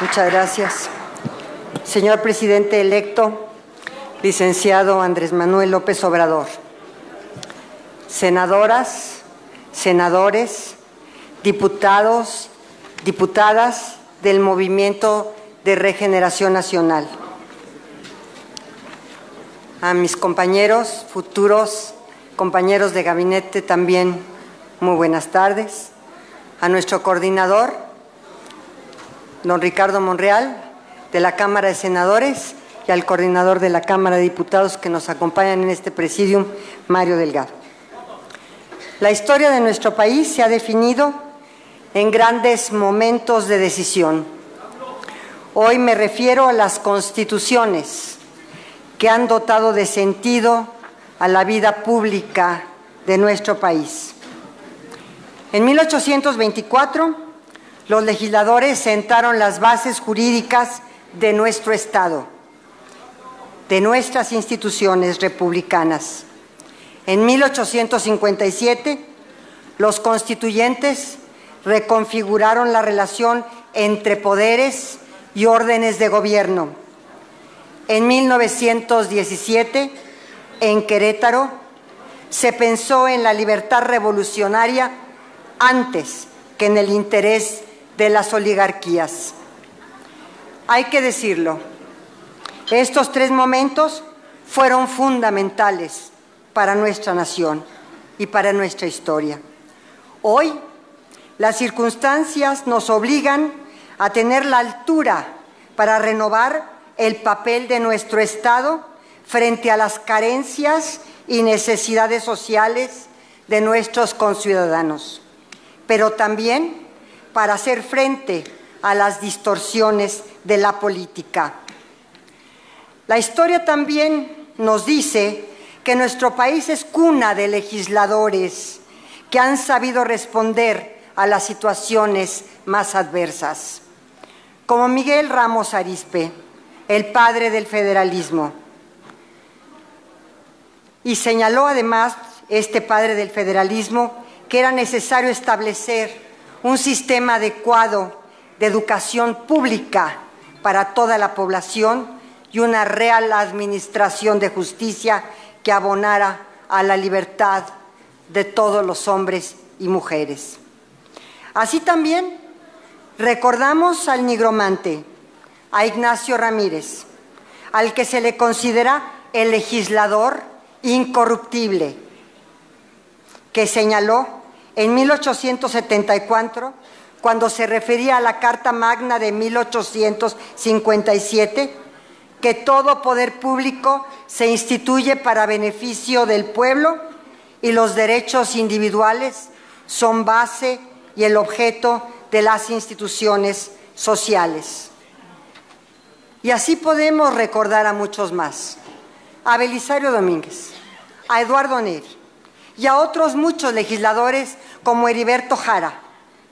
Muchas gracias. Señor presidente electo, licenciado Andrés Manuel López Obrador, senadoras, senadores, diputados, diputadas del Movimiento de Regeneración Nacional, a mis compañeros, futuros compañeros de gabinete también, muy buenas tardes, a nuestro coordinador, don Ricardo Monreal, de la Cámara de Senadores, y al coordinador de la Cámara de Diputados que nos acompañan en este presidium, Mario Delgado. La historia de nuestro país se ha definido en grandes momentos de decisión. Hoy me refiero a las constituciones que han dotado de sentido a la vida pública de nuestro país. En 1824, los legisladores sentaron las bases jurídicas de nuestro Estado, de nuestras instituciones republicanas. En 1857, los constituyentes reconfiguraron la relación entre poderes y órdenes de gobierno. En 1917, en Querétaro, se pensó en la libertad revolucionaria antes que en el interés de las oligarquías. Hay que decirlo, estos tres momentos fueron fundamentales para nuestra nación y para nuestra historia. Hoy, las circunstancias nos obligan a tener la altura para renovar el papel de nuestro Estado frente a las carencias y necesidades sociales de nuestros conciudadanos, pero también para hacer frente a las distorsiones de la política. La historia también nos dice que nuestro país es cuna de legisladores que han sabido responder a las situaciones más adversas, como Miguel Ramos Arizpe, el padre del federalismo. Y señaló además este padre del federalismo que era necesario establecer un sistema adecuado de educación pública para toda la población y una real administración de justicia que abonara a la libertad de todos los hombres y mujeres. Así también recordamos al nigromante, a Ignacio Ramírez, al que se le considera el legislador incorruptible, que señaló en 1874, cuando se refería a la Carta Magna de 1857, que todo poder público se instituye para beneficio del pueblo y los derechos individuales son base y el objeto de las instituciones sociales. Y así podemos recordar a muchos más, a Belisario Domínguez, a Eduardo Neri y a otros muchos legisladores como Heriberto Jara,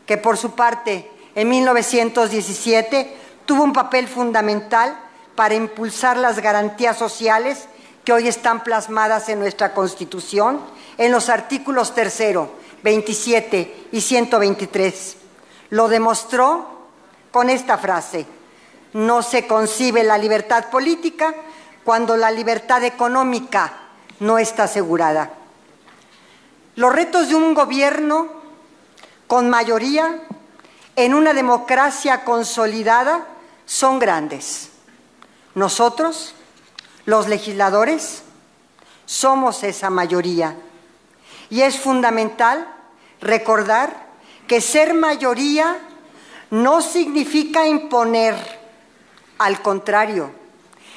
que por su parte en 1917 tuvo un papel fundamental para impulsar las garantías sociales que hoy están plasmadas en nuestra Constitución, en los artículos 3, 27 y 123. Lo demostró con esta frase: no se concibe la libertad política cuando la libertad económica no está asegurada. Los retos de un gobierno con mayoría en una democracia consolidada son grandes. Nosotros, los legisladores, somos esa mayoría y es fundamental recordar que ser mayoría no significa imponer, al contrario,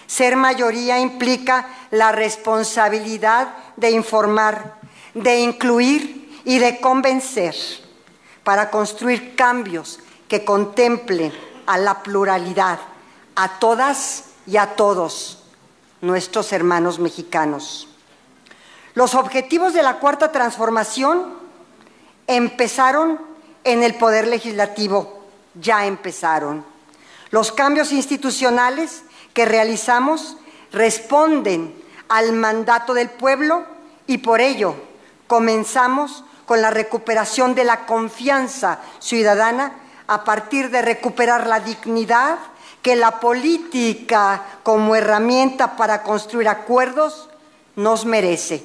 ser mayoría implica la responsabilidad de informar, de incluir y de convencer para construir cambios que contemplen a la pluralidad, a todas y a todos nuestros hermanos mexicanos. Los objetivos de la Cuarta Transformación empezaron en el Poder Legislativo, ya empezaron. Los cambios institucionales que realizamos responden al mandato del pueblo y por ello comenzamos con la recuperación de la confianza ciudadana a partir de recuperar la dignidad que la política como herramienta para construir acuerdos nos merece.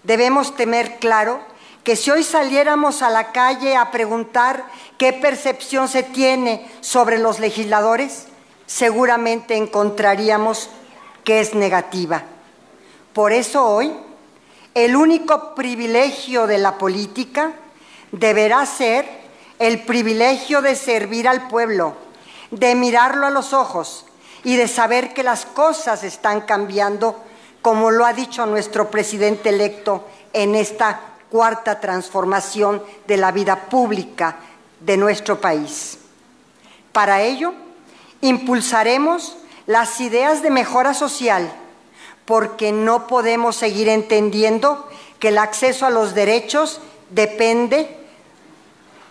Debemos tener claro que si hoy saliéramos a la calle a preguntar qué percepción se tiene sobre los legisladores, seguramente encontraríamos que es negativa. Por eso hoy, el único privilegio de la política deberá ser el privilegio de servir al pueblo, de mirarlo a los ojos y de saber que las cosas están cambiando, como lo ha dicho nuestro presidente electo en esta cuarta transformación de la vida pública de nuestro país. Para ello, impulsaremos las ideas de mejora social, porque no podemos seguir entendiendo que el acceso a los derechos depende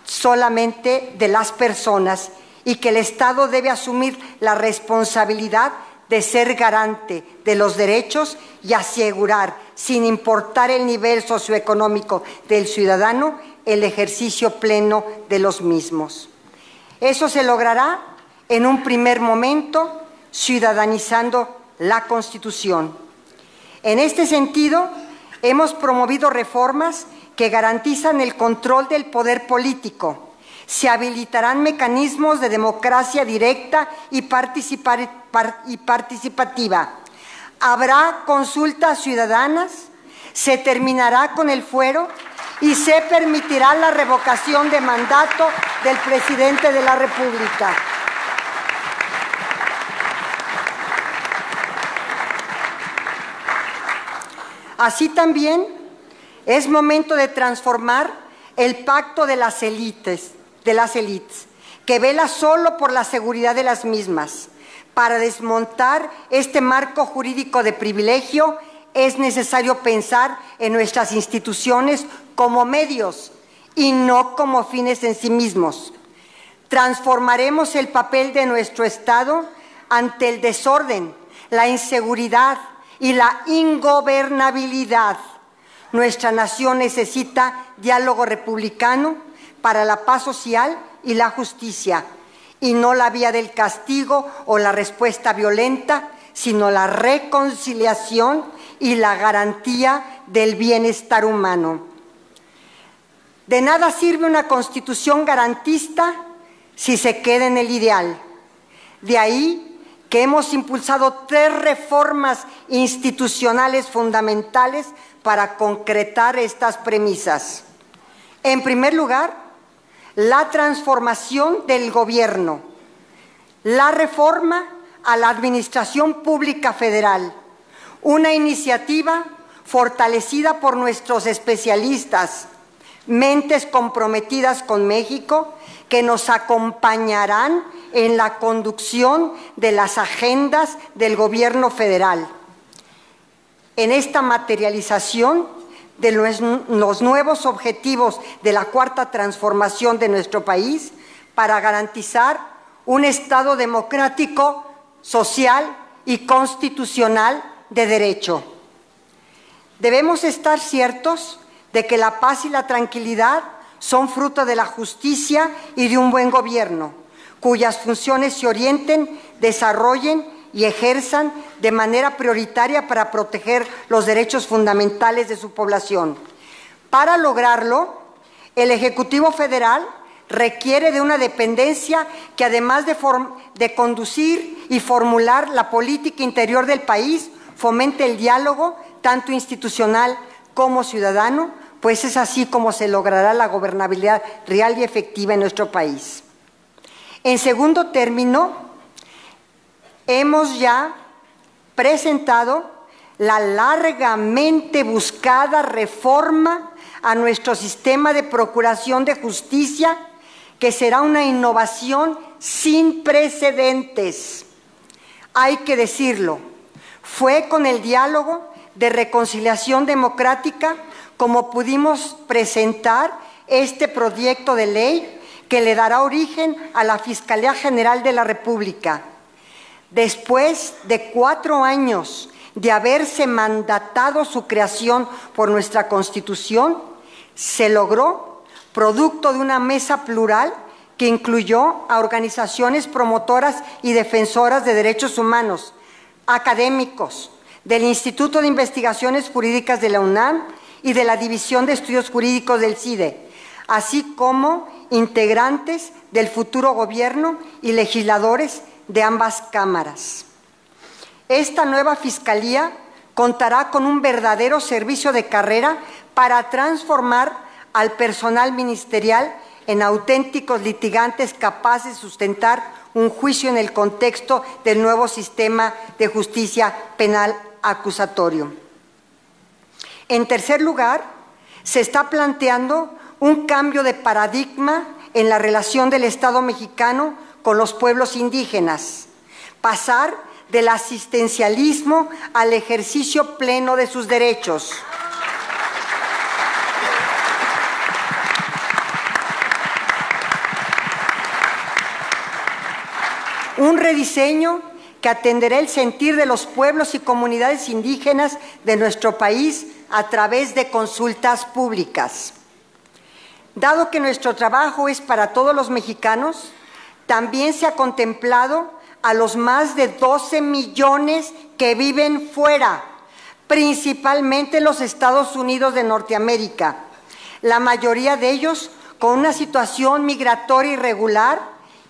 solamente de las personas y que el Estado debe asumir la responsabilidad de ser garante de los derechos y asegurar, sin importar el nivel socioeconómico del ciudadano, el ejercicio pleno de los mismos. Eso se logrará en un primer momento ciudadanizando la Constitución. En este sentido, hemos promovido reformas que garantizan el control del poder político. Se habilitarán mecanismos de democracia directa y participativa. Habrá consultas ciudadanas, se terminará con el fuero y se permitirá la revocación de mandato del presidente de la República. Así también es momento de transformar el pacto de las élites, que vela solo por la seguridad de las mismas. Para desmontar este marco jurídico de privilegio es necesario pensar en nuestras instituciones como medios y no como fines en sí mismos. Transformaremos el papel de nuestro Estado ante el desorden, la inseguridad y la ingobernabilidad. Nuestra nación necesita diálogo republicano para la paz social y la justicia, y no la vía del castigo o la respuesta violenta, sino la reconciliación y la garantía del bienestar humano. De nada sirve una constitución garantista si se queda en el ideal. De ahí que hemos impulsado 3 reformas institucionales fundamentales para concretar estas premisas. En primer lugar, la transformación del gobierno, la reforma a la Administración Pública Federal, una iniciativa fortalecida por nuestros especialistas, mentes comprometidas con México, que nos acompañarán en la conducción de las agendas del gobierno federal. En esta materialización de los nuevos objetivos de la cuarta transformación de nuestro país para garantizar un Estado democrático, social y constitucional de derecho. Debemos estar ciertos de que la paz y la tranquilidad son fruto de la justicia y de un buen gobierno, cuyas funciones se orienten, desarrollen y ejerzan de manera prioritaria para proteger los derechos fundamentales de su población. Para lograrlo, el Ejecutivo Federal requiere de una dependencia que, además de conducir y formular la política interior del país, fomente el diálogo, tanto institucional como ciudadano, pues es así como se logrará la gobernabilidad real y efectiva en nuestro país. En segundo término, hemos ya presentado la largamente buscada reforma a nuestro sistema de procuración de justicia, que será una innovación sin precedentes. Hay que decirlo, fue con el diálogo de reconciliación democrática como pudimos presentar este proyecto de ley que le dará origen a la Fiscalía General de la República. Después de 4 años de haberse mandatado su creación por nuestra Constitución, se logró, producto de una mesa plural que incluyó a organizaciones promotoras y defensoras de derechos humanos, académicos del Instituto de Investigaciones Jurídicas de la UNAM y de la División de Estudios Jurídicos del CIDE, así como integrantes del futuro gobierno y legisladores de ambas cámaras. Esta nueva Fiscalía contará con un verdadero servicio de carrera para transformar al personal ministerial en auténticos litigantes capaces de sustentar un juicio en el contexto del nuevo sistema de justicia penal acusatorio. En tercer lugar, se está planteando un cambio de paradigma en la relación del Estado mexicano con los pueblos indígenas, pasar del asistencialismo al ejercicio pleno de sus derechos. Un rediseño que atenderá el sentir de los pueblos y comunidades indígenas de nuestro país a través de consultas públicas. Dado que nuestro trabajo es para todos los mexicanos, también se ha contemplado a los más de 12 millones que viven fuera, principalmente en los Estados Unidos de Norteamérica, la mayoría de ellos con una situación migratoria irregular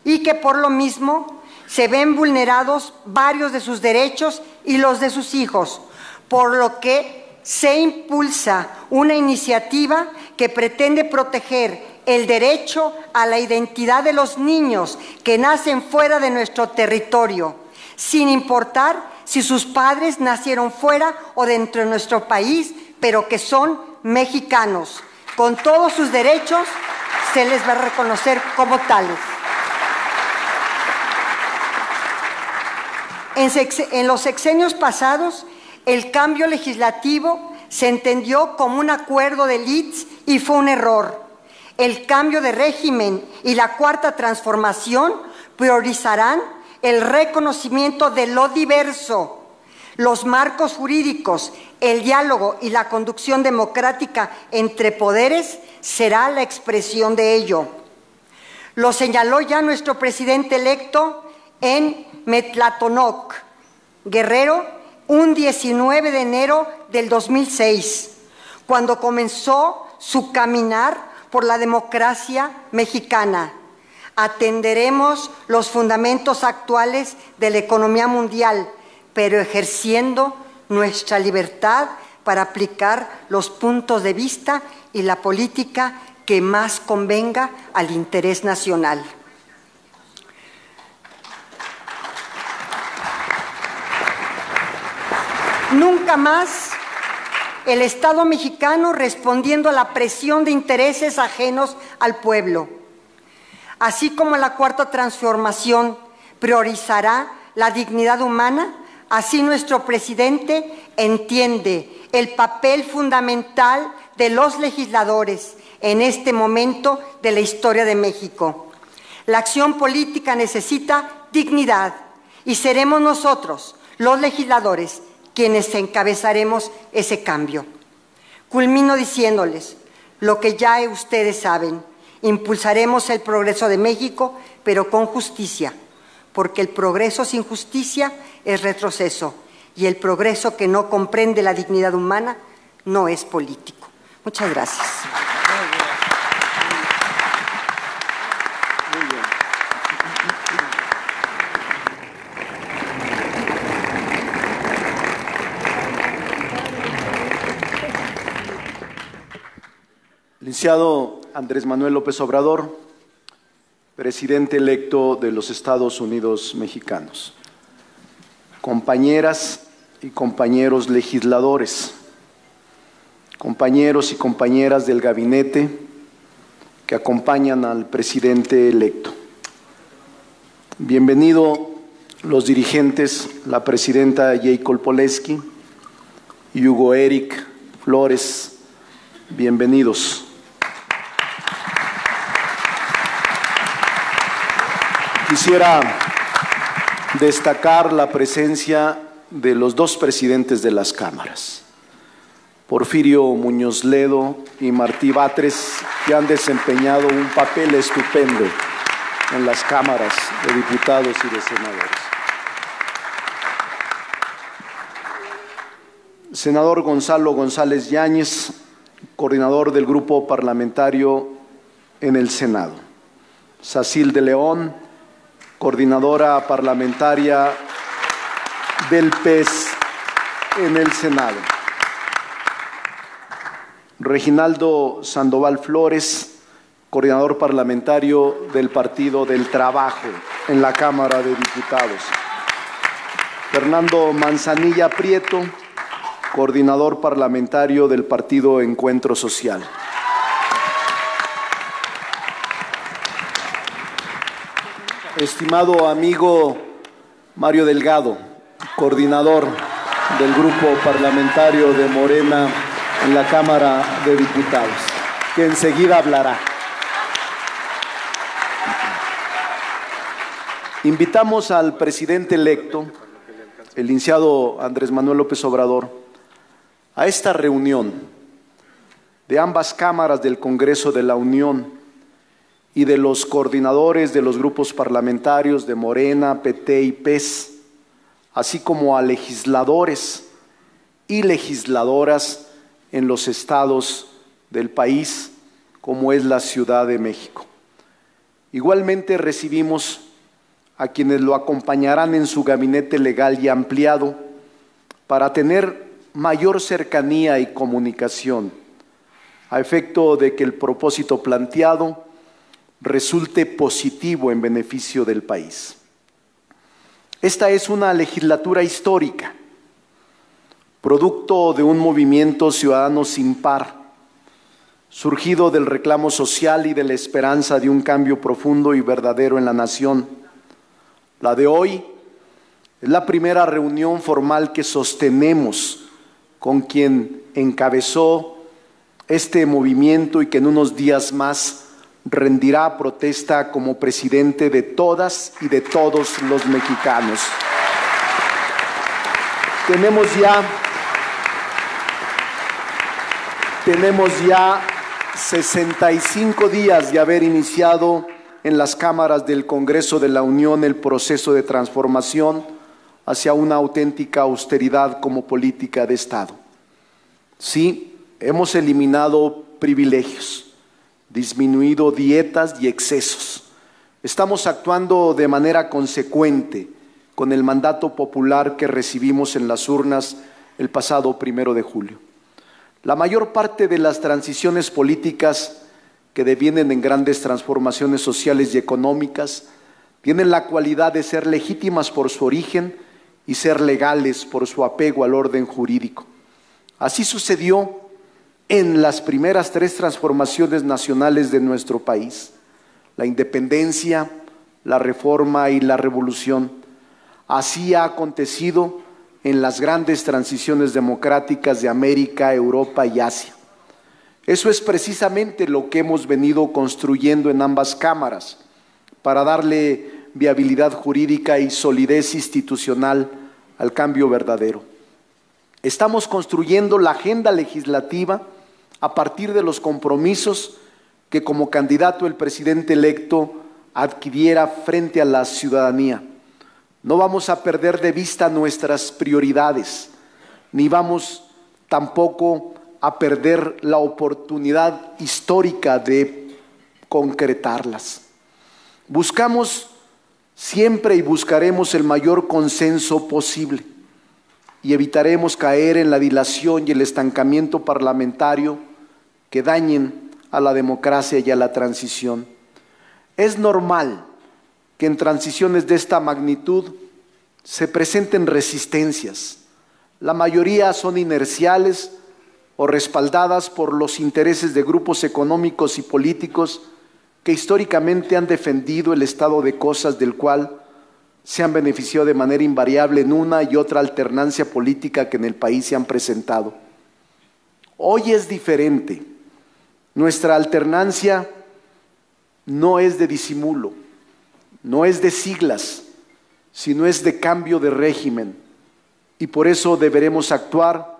y que por lo mismo se ven vulnerados varios de sus derechos y los de sus hijos, por lo que se impulsa una iniciativa que pretende proteger el derecho a la identidad de los niños que nacen fuera de nuestro territorio, sin importar si sus padres nacieron fuera o dentro de nuestro país, pero que son mexicanos. Con todos sus derechos se les va a reconocer como tales. En los sexenios pasados, el cambio legislativo se entendió como un acuerdo de élites y fue un error. El cambio de régimen y la cuarta transformación priorizarán el reconocimiento de lo diverso, los marcos jurídicos, el diálogo y la conducción democrática entre poderes será la expresión de ello. Lo señaló ya nuestro presidente electo en Metlatonoc, Guerrero, un 19 de enero del 2006, cuando comenzó su caminar por la democracia mexicana. Atenderemos los fundamentos actuales de la economía mundial, pero ejerciendo nuestra libertad para aplicar los puntos de vista y la política que más convenga al interés nacional. Nunca más el Estado mexicano respondiendo a la presión de intereses ajenos al pueblo. Así como la cuarta transformación priorizará la dignidad humana, así nuestro presidente entiende el papel fundamental de los legisladores en este momento de la historia de México. La acción política necesita dignidad y seremos nosotros, los legisladores, quienes encabezaremos ese cambio. Culmino diciéndoles lo que ya ustedes saben: impulsaremos el progreso de México, pero con justicia, porque el progreso sin justicia es retroceso y el progreso que no comprende la dignidad humana no es político. Muchas gracias. Licenciado Andrés Manuel López Obrador, presidente electo de los Estados Unidos mexicanos, compañeras y compañeros legisladores, compañeros y compañeras del gabinete que acompañan al presidente electo. Bienvenido los dirigentes, la presidenta Jacob Poleski y Hugo Eric Flores, bienvenidos. Quisiera destacar la presencia de los dos presidentes de las cámaras, Porfirio Muñoz Ledo y Martí Batres, que han desempeñado un papel estupendo en las cámaras de diputados y de senadores. Senador Gonzalo González Yáñez, coordinador del Grupo Parlamentario en el Senado. Sacil de León, coordinadora parlamentaria del PES en el Senado. Reginaldo Sandoval Flores, coordinador parlamentario del Partido del Trabajo en la Cámara de Diputados. Fernando Manzanilla Prieto, coordinador parlamentario del Partido Encuentro Social. Estimado amigo Mario Delgado, coordinador del Grupo Parlamentario de Morena en la Cámara de Diputados, que enseguida hablará. Invitamos al presidente electo, el licenciado Andrés Manuel López Obrador, a esta reunión de ambas cámaras del Congreso de la Unión y de los coordinadores de los grupos parlamentarios de Morena, PT y PES, así como a legisladores y legisladoras en los estados del país, como es la Ciudad de México. Igualmente recibimos a quienes lo acompañarán en su gabinete legal y ampliado para tener mayor cercanía y comunicación, a efecto de que el propósito planteado resulte positivo en beneficio del país. Esta es una legislatura histórica, producto de un movimiento ciudadano sin par, surgido del reclamo social y de la esperanza de un cambio profundo y verdadero en la nación. La de hoy es la primera reunión formal que sostenemos con quien encabezó este movimiento y que en unos días más rendirá protesta como presidente de todas y de todos los mexicanos. Tenemos ya 65 días de haber iniciado en las cámaras del Congreso de la Unión el proceso de transformación hacia una auténtica austeridad como política de Estado. Sí, hemos eliminado privilegios, disminuido dietas y excesos. Estamos actuando de manera consecuente con el mandato popular que recibimos en las urnas el pasado 1 de julio. La mayor parte de las transiciones políticas que devienen en grandes transformaciones sociales y económicas tienen la cualidad de ser legítimas por su origen y ser legales por su apego al orden jurídico. Así sucedió en las primeras 3 transformaciones nacionales de nuestro país: la independencia, la reforma y la revolución. Así ha acontecido en las grandes transiciones democráticas de América, Europa y Asia. Eso es precisamente lo que hemos venido construyendo en ambas cámaras para darle viabilidad jurídica y solidez institucional al cambio verdadero. Estamos construyendo la agenda legislativa a partir de los compromisos que como candidato el presidente electo adquiriera frente a la ciudadanía. No vamos a perder de vista nuestras prioridades, ni vamos tampoco a perder la oportunidad histórica de concretarlas. Buscamos siempre y buscaremos el mayor consenso posible y evitaremos caer en la dilación y el estancamiento parlamentario que dañen a la democracia y a la transición. Es normal que en transiciones de esta magnitud se presenten resistencias. La mayoría son inerciales o respaldadas por los intereses de grupos económicos y políticos que históricamente han defendido el estado de cosas del cual se han beneficiado de manera invariable en una y otra alternancia política que en el país se han presentado. Hoy es diferente. Nuestra alternancia no es de disimulo, no es de siglas, sino es de cambio de régimen. Y por eso deberemos actuar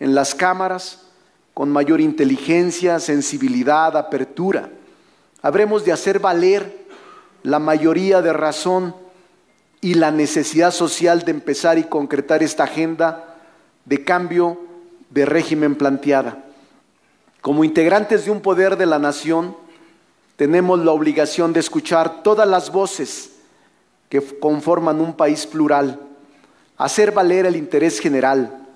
en las cámaras con mayor inteligencia, sensibilidad, apertura. Habremos de hacer valer la mayoría de razón y la necesidad social de empezar y concretar esta agenda de cambio de régimen planteada. Como integrantes de un poder de la nación, tenemos la obligación de escuchar todas las voces que conforman un país plural, hacer valer el interés general,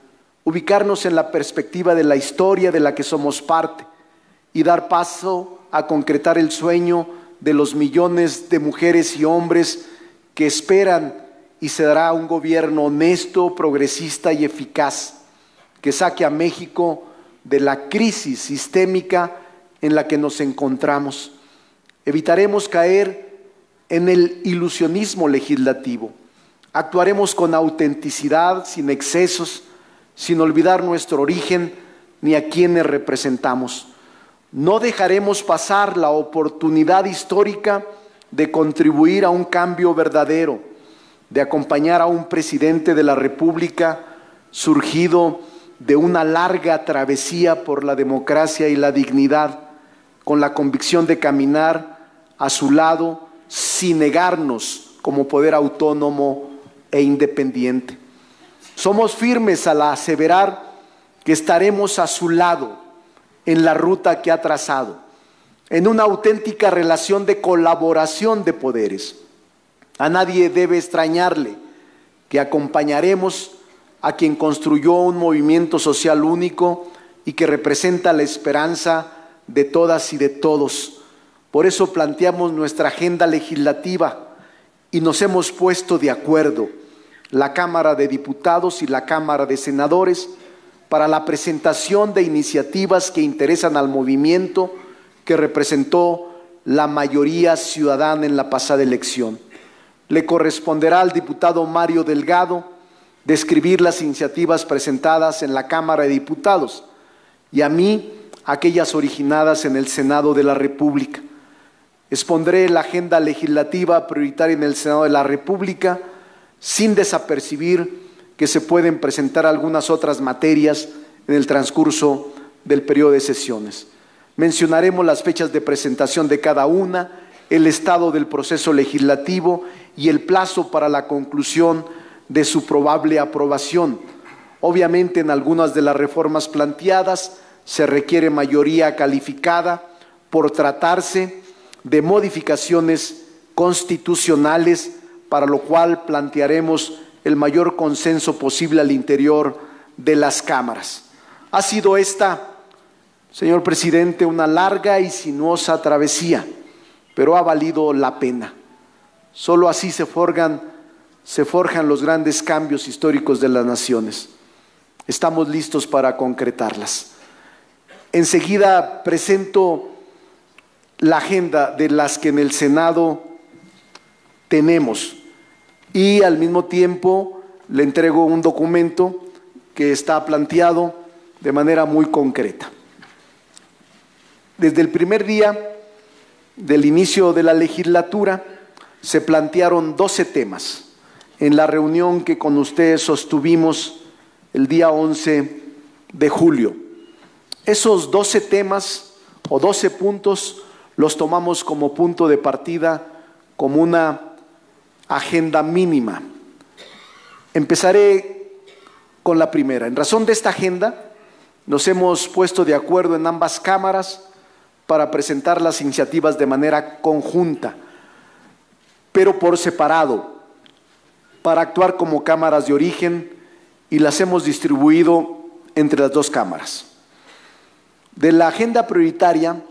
ubicarnos en la perspectiva de la historia de la que somos parte y dar paso a concretar el sueño de los millones de mujeres y hombres que esperan y se dará un gobierno honesto, progresista y eficaz, que saque a México de la crisis sistémica en la que nos encontramos. Evitaremos caer en el ilusionismo legislativo. Actuaremos con autenticidad, sin excesos, sin olvidar nuestro origen ni a quienes representamos. No dejaremos pasar la oportunidad histórica de contribuir a un cambio verdadero, de acompañar a un presidente de la República surgido de una larga travesía por la democracia y la dignidad, con la convicción de caminar a su lado sin negarnos como poder autónomo e independiente. Somos firmes al aseverar que estaremos a su lado en la ruta que ha trazado, en una auténtica relación de colaboración de poderes. A nadie debe extrañarle que acompañaremos a quien construyó un movimiento social único y que representa la esperanza de todas y de todos. Por eso planteamos nuestra agenda legislativa y nos hemos puesto de acuerdo, la Cámara de Diputados y la Cámara de Senadores, para la presentación de iniciativas que interesan al movimiento que representó la mayoría ciudadana en la pasada elección. Le corresponderá al diputado Mario Delgado describir las iniciativas presentadas en la Cámara de Diputados y a mí aquellas originadas en el Senado de la República. Expondré la agenda legislativa prioritaria en el Senado de la República sin desapercibir que se pueden presentar algunas otras materias en el transcurso del periodo de sesiones. Mencionaremos las fechas de presentación de cada una, el estado del proceso legislativo y el plazo para la conclusión de su probable aprobación. Obviamente, en algunas de las reformas planteadas se requiere mayoría calificada por tratarse de modificaciones constitucionales, para lo cual plantearemos el mayor consenso posible al interior de las cámaras. Ha sido esta, señor presidente, una larga y sinuosa travesía, pero ha valido la pena. Solo así se forjan los grandes cambios históricos de las naciones. Estamos listos para concretarlas. Enseguida presento la agenda de las que en el Senado tenemos y al mismo tiempo le entrego un documento que está planteado de manera muy concreta. Desde el primer día del inicio de la legislatura se plantearon 12 temas en la reunión que con ustedes sostuvimos el día 11 de julio. Esos 12 temas o 12 puntos los tomamos como punto de partida, como una agenda mínima. Empezaré con la primera. En razón de esta agenda, nos hemos puesto de acuerdo en ambas cámaras para presentar las iniciativas de manera conjunta, pero por separado, para actuar como cámaras de origen, y las hemos distribuido entre las dos cámaras. De la agenda prioritaria,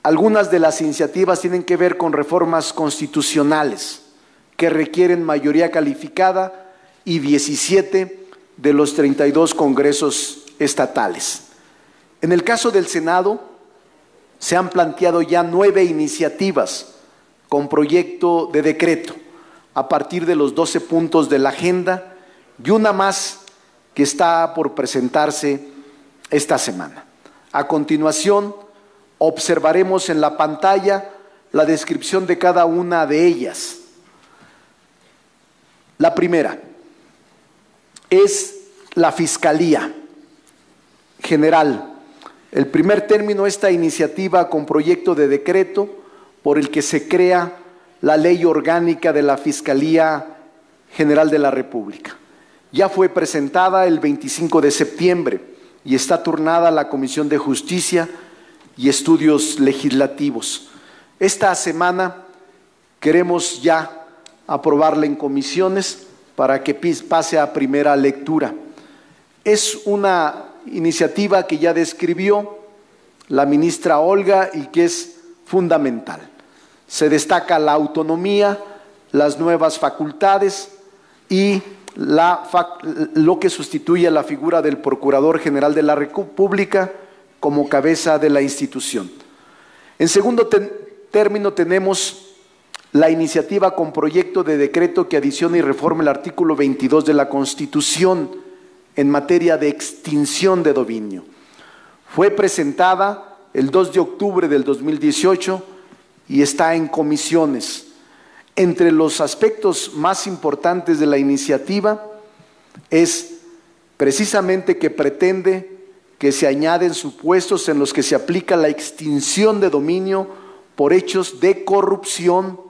algunas de las iniciativas tienen que ver con reformas constitucionales que requieren mayoría calificada y 17 de los 32 congresos estatales. En el caso del Senado, se han planteado ya 9 iniciativas con proyecto de decreto a partir de los 12 puntos de la agenda y una más que está por presentarse esta semana. A continuación, observaremos en la pantalla la descripción de cada una de ellas. La primera es la Fiscalía General. El primer término, esta iniciativa con proyecto de decreto por el que se crea la Ley Orgánica de la Fiscalía General de la República. Ya fue presentada el 25 de septiembre y está turnada a la Comisión de Justicia y Estudios Legislativos. Esta semana queremos ya aprobarla en comisiones para que pase a primera lectura. Es una iniciativa que ya describió la ministra Olga y que es fundamental. Se destaca la autonomía, las nuevas facultades y lo que sustituye a la figura del Procurador General de la República como cabeza de la institución. En segundo término tenemos la iniciativa con proyecto de decreto que adiciona y reforma el artículo 22 de la Constitución en materia de extinción de dominio. Fue presentada el 2 de octubre del 2018 y está en comisiones. Entre los aspectos más importantes de la iniciativa es precisamente que pretende que se añaden supuestos en los que se aplica la extinción de dominio por hechos de corrupción,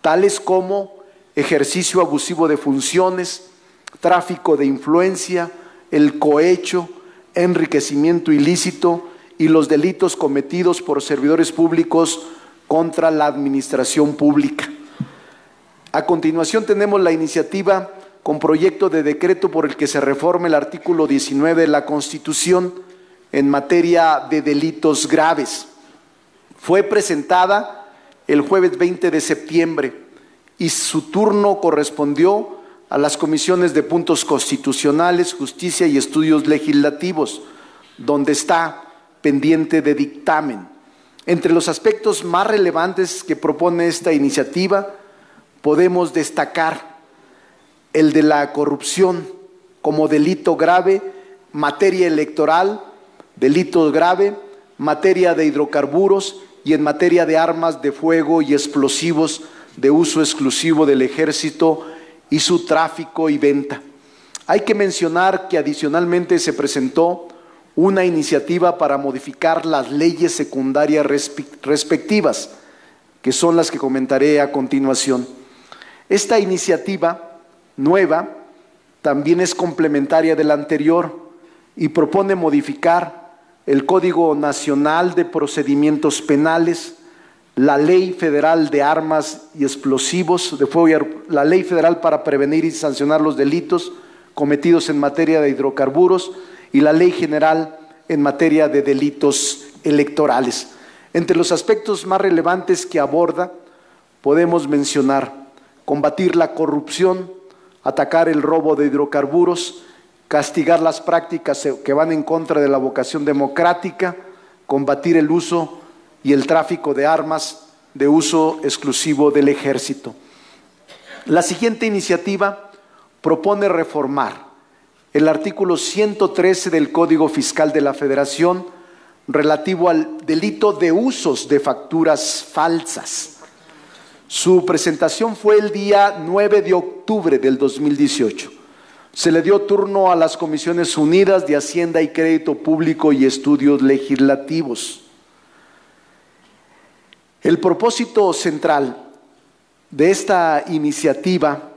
tales como ejercicio abusivo de funciones, tráfico de influencia, el cohecho, enriquecimiento ilícito y los delitos cometidos por servidores públicos contra la administración pública. A continuación tenemos la iniciativa con proyecto de decreto por el que se reforma el artículo 19 de la Constitución en materia de delitos graves. Fue presentada el jueves 20 de septiembre y su turno correspondió a las comisiones de puntos constitucionales, justicia y estudios legislativos, donde está pendiente de dictamen. Entre los aspectos más relevantes que propone esta iniciativa, podemos destacar el de la corrupción como delito grave, materia electoral, delito grave, materia de hidrocarburos y en materia de armas de fuego y explosivos de uso exclusivo del Ejército y su tráfico y venta. Hay que mencionar que adicionalmente se presentó una iniciativa para modificar las leyes secundarias respectivas, que son las que comentaré a continuación. Esta iniciativa nueva también es complementaria de la anterior y propone modificar el Código Nacional de Procedimientos Penales, la Ley Federal de Armas y Explosivos de Fuego, la Ley Federal para prevenir y sancionar los delitos cometidos en materia de hidrocarburos y la Ley General en materia de delitos electorales. Entre los aspectos más relevantes que aborda podemos mencionar combatir la corrupción, atacar el robo de hidrocarburos, castigar las prácticas que van en contra de la vocación democrática, combatir el uso y el tráfico de armas de uso exclusivo del Ejército. La siguiente iniciativa propone reformar el artículo 113 del Código Fiscal de la Federación relativo al delito de usos de facturas falsas. Su presentación fue el día 9 de octubre del 2018. Se le dio turno a las Comisiones Unidas de Hacienda y Crédito Público y Estudios Legislativos. El propósito central de esta iniciativa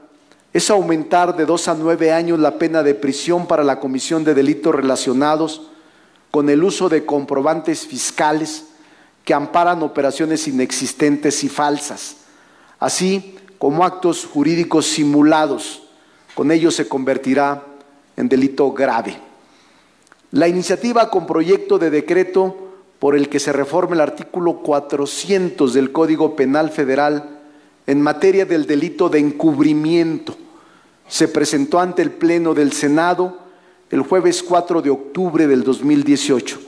es aumentar de 2 a 9 años la pena de prisión para la comisión de delitos relacionados con el uso de comprobantes fiscales que amparan operaciones inexistentes y falsas, así como actos jurídicos simulados. Con ello se convertirá en delito grave. La iniciativa con proyecto de decreto por el que se reforma el artículo 400 del Código Penal Federal en materia del delito de encubrimiento se presentó ante el Pleno del Senado el jueves 4 de octubre del 2018.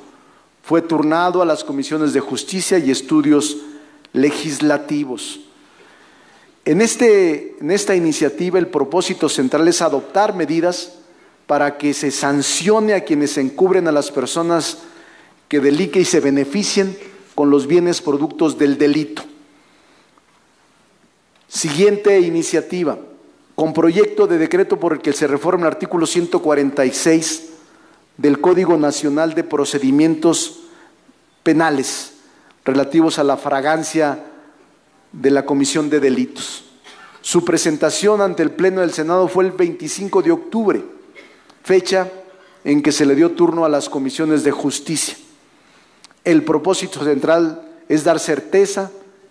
Fue turnado a las Comisiones de Justicia y Estudios Legislativos. En esta iniciativa el propósito central es adoptar medidas para que se sancione a quienes encubren a las personas que delinquen y se beneficien con los bienes productos del delito. Siguiente iniciativa, con proyecto de decreto por el que se reforma el artículo 146 del Código Nacional de Procedimientos Penales relativos a la fragancia de la Comisión de Delitos. Su presentación ante el Pleno del Senado fue el 25 de octubre, fecha en que se le dio turno a las comisiones de justicia. El propósito central es dar certeza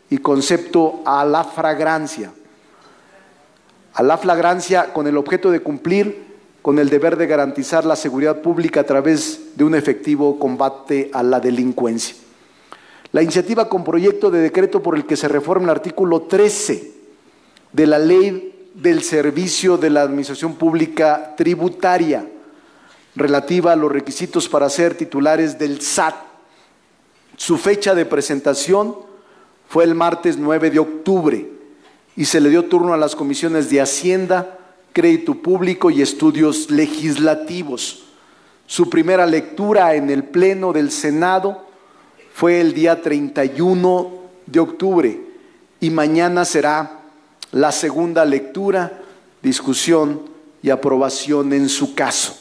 y concepto a la flagrancia con el objeto de cumplir con el deber de garantizar la seguridad pública a través de un efectivo combate a la delincuencia. La iniciativa con proyecto de decreto por el que se reforma el artículo 13 de la Ley del Servicio de la Administración Pública Tributaria, relativa a los requisitos para ser titulares del SAT. Su fecha de presentación fue el martes 9 de octubre y se le dio turno a las comisiones de Hacienda, Crédito Público y Estudios Legislativos. Su primera lectura en el Pleno del Senado fue el día 31 de octubre y mañana será la segunda lectura, discusión y aprobación en su caso.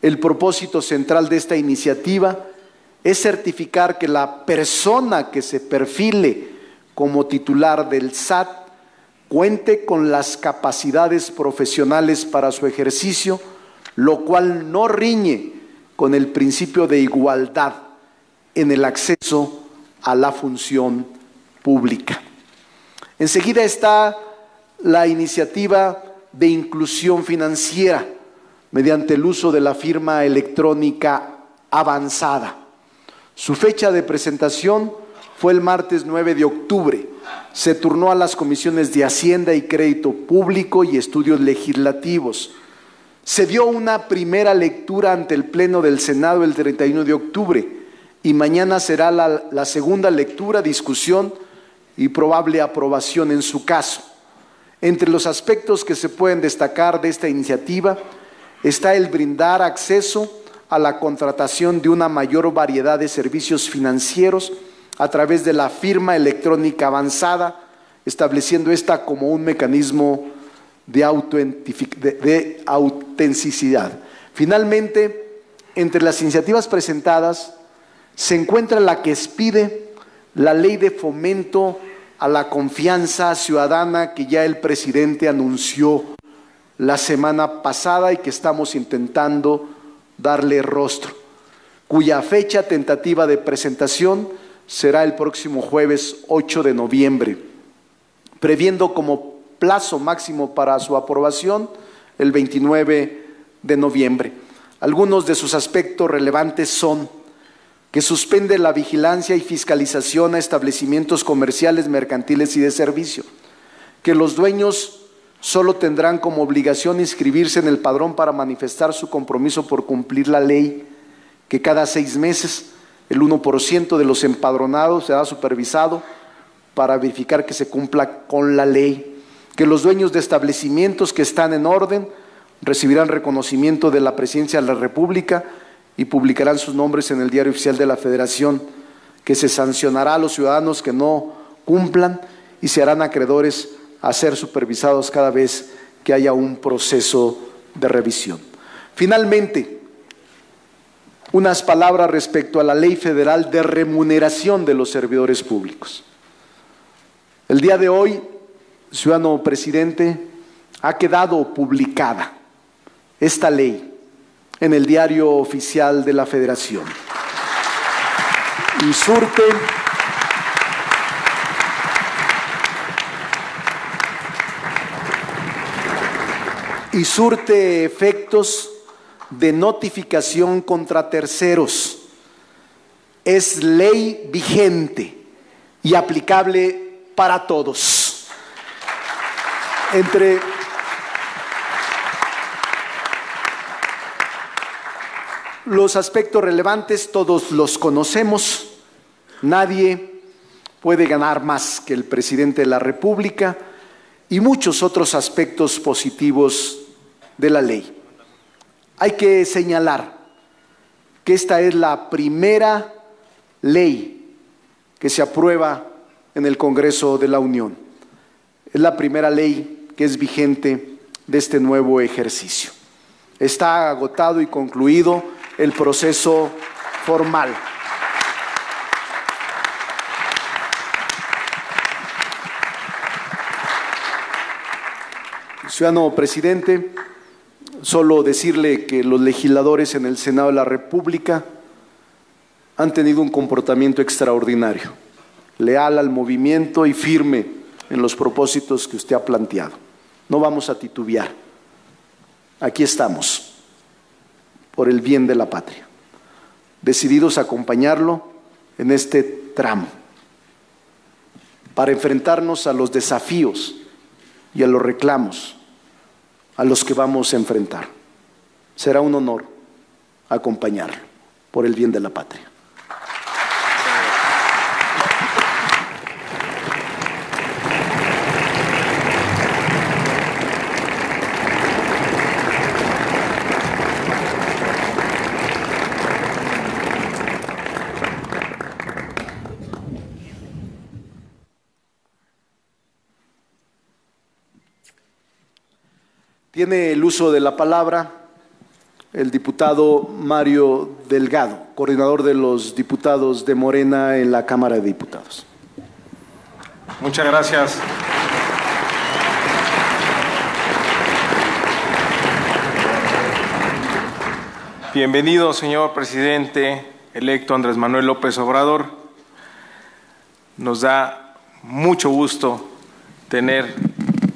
El propósito central de esta iniciativa es certificar que la persona que se perfile como titular del SAT cuente con las capacidades profesionales para su ejercicio, lo cual no riñe con el principio de igualdad en el acceso a la función pública. Enseguida está la iniciativa de inclusión financiera mediante el uso de la firma electrónica avanzada. Su fecha de presentación fue el martes 9 de octubre. Se turnó a las comisiones de Hacienda y Crédito Público y Estudios Legislativos. Se dio una primera lectura ante el Pleno del Senado el 31 de octubre y mañana será la segunda lectura, discusión y probable aprobación en su caso. Entre los aspectos que se pueden destacar de esta iniciativa está el brindar acceso a la contratación de una mayor variedad de servicios financieros a través de la firma electrónica avanzada, estableciendo esta como un mecanismo de autenticidad. Finalmente, entre las iniciativas presentadas se encuentra la que expide la Ley de Fomento a la Confianza Ciudadana que ya el presidente anunció la semana pasada y que estamos intentando darle rostro, cuya fecha tentativa de presentación será el próximo jueves 8 de noviembre, previendo como plazo máximo para su aprobación el 29 de noviembre. Algunos de sus aspectos relevantes son que suspende la vigilancia y fiscalización a establecimientos comerciales, mercantiles y de servicio, que los dueños solo tendrán como obligación inscribirse en el padrón para manifestar su compromiso por cumplir la ley, que cada 6 meses el 1% de los empadronados será supervisado para verificar que se cumpla con la ley, que los dueños de establecimientos que están en orden recibirán reconocimiento de la Presidencia de la República y publicarán sus nombres en el Diario Oficial de la Federación, que se sancionará a los ciudadanos que no cumplan y se harán acreedores a ser supervisados cada vez que haya un proceso de revisión. Finalmente, unas palabras respecto a la Ley Federal de Remuneración de los Servidores Públicos. El día de hoy, ciudadano presidente, ha quedado publicada esta ley en el Diario Oficial de la Federación y surte efectos de notificación contra terceros. Es ley vigente y aplicable para todos. Entre los aspectos relevantes, todos los conocemos. Nadie puede ganar más que el presidente de la República y muchos otros aspectos positivos de la ley. Hay que señalar que esta es la primera ley que se aprueba en el Congreso de la Unión. Es la primera ley que es vigente de este nuevo ejercicio. Está agotado y concluido el proceso formal. Ciudadano presidente, solo decirle que los legisladores en el Senado de la República han tenido un comportamiento extraordinario, leal al movimiento y firme en los propósitos que usted ha planteado. No vamos a titubear. Aquí estamos, por el bien de la patria, decididos a acompañarlo en este tramo, para enfrentarnos a los desafíos y a los reclamos a los que vamos a enfrentar. Será un honor acompañarlo por el bien de la patria. Tiene el uso de la palabra el diputado Mario Delgado, coordinador de los diputados de Morena en la Cámara de Diputados. Muchas gracias. Bienvenido, señor presidente electo Andrés Manuel López Obrador. Nos da mucho gusto tener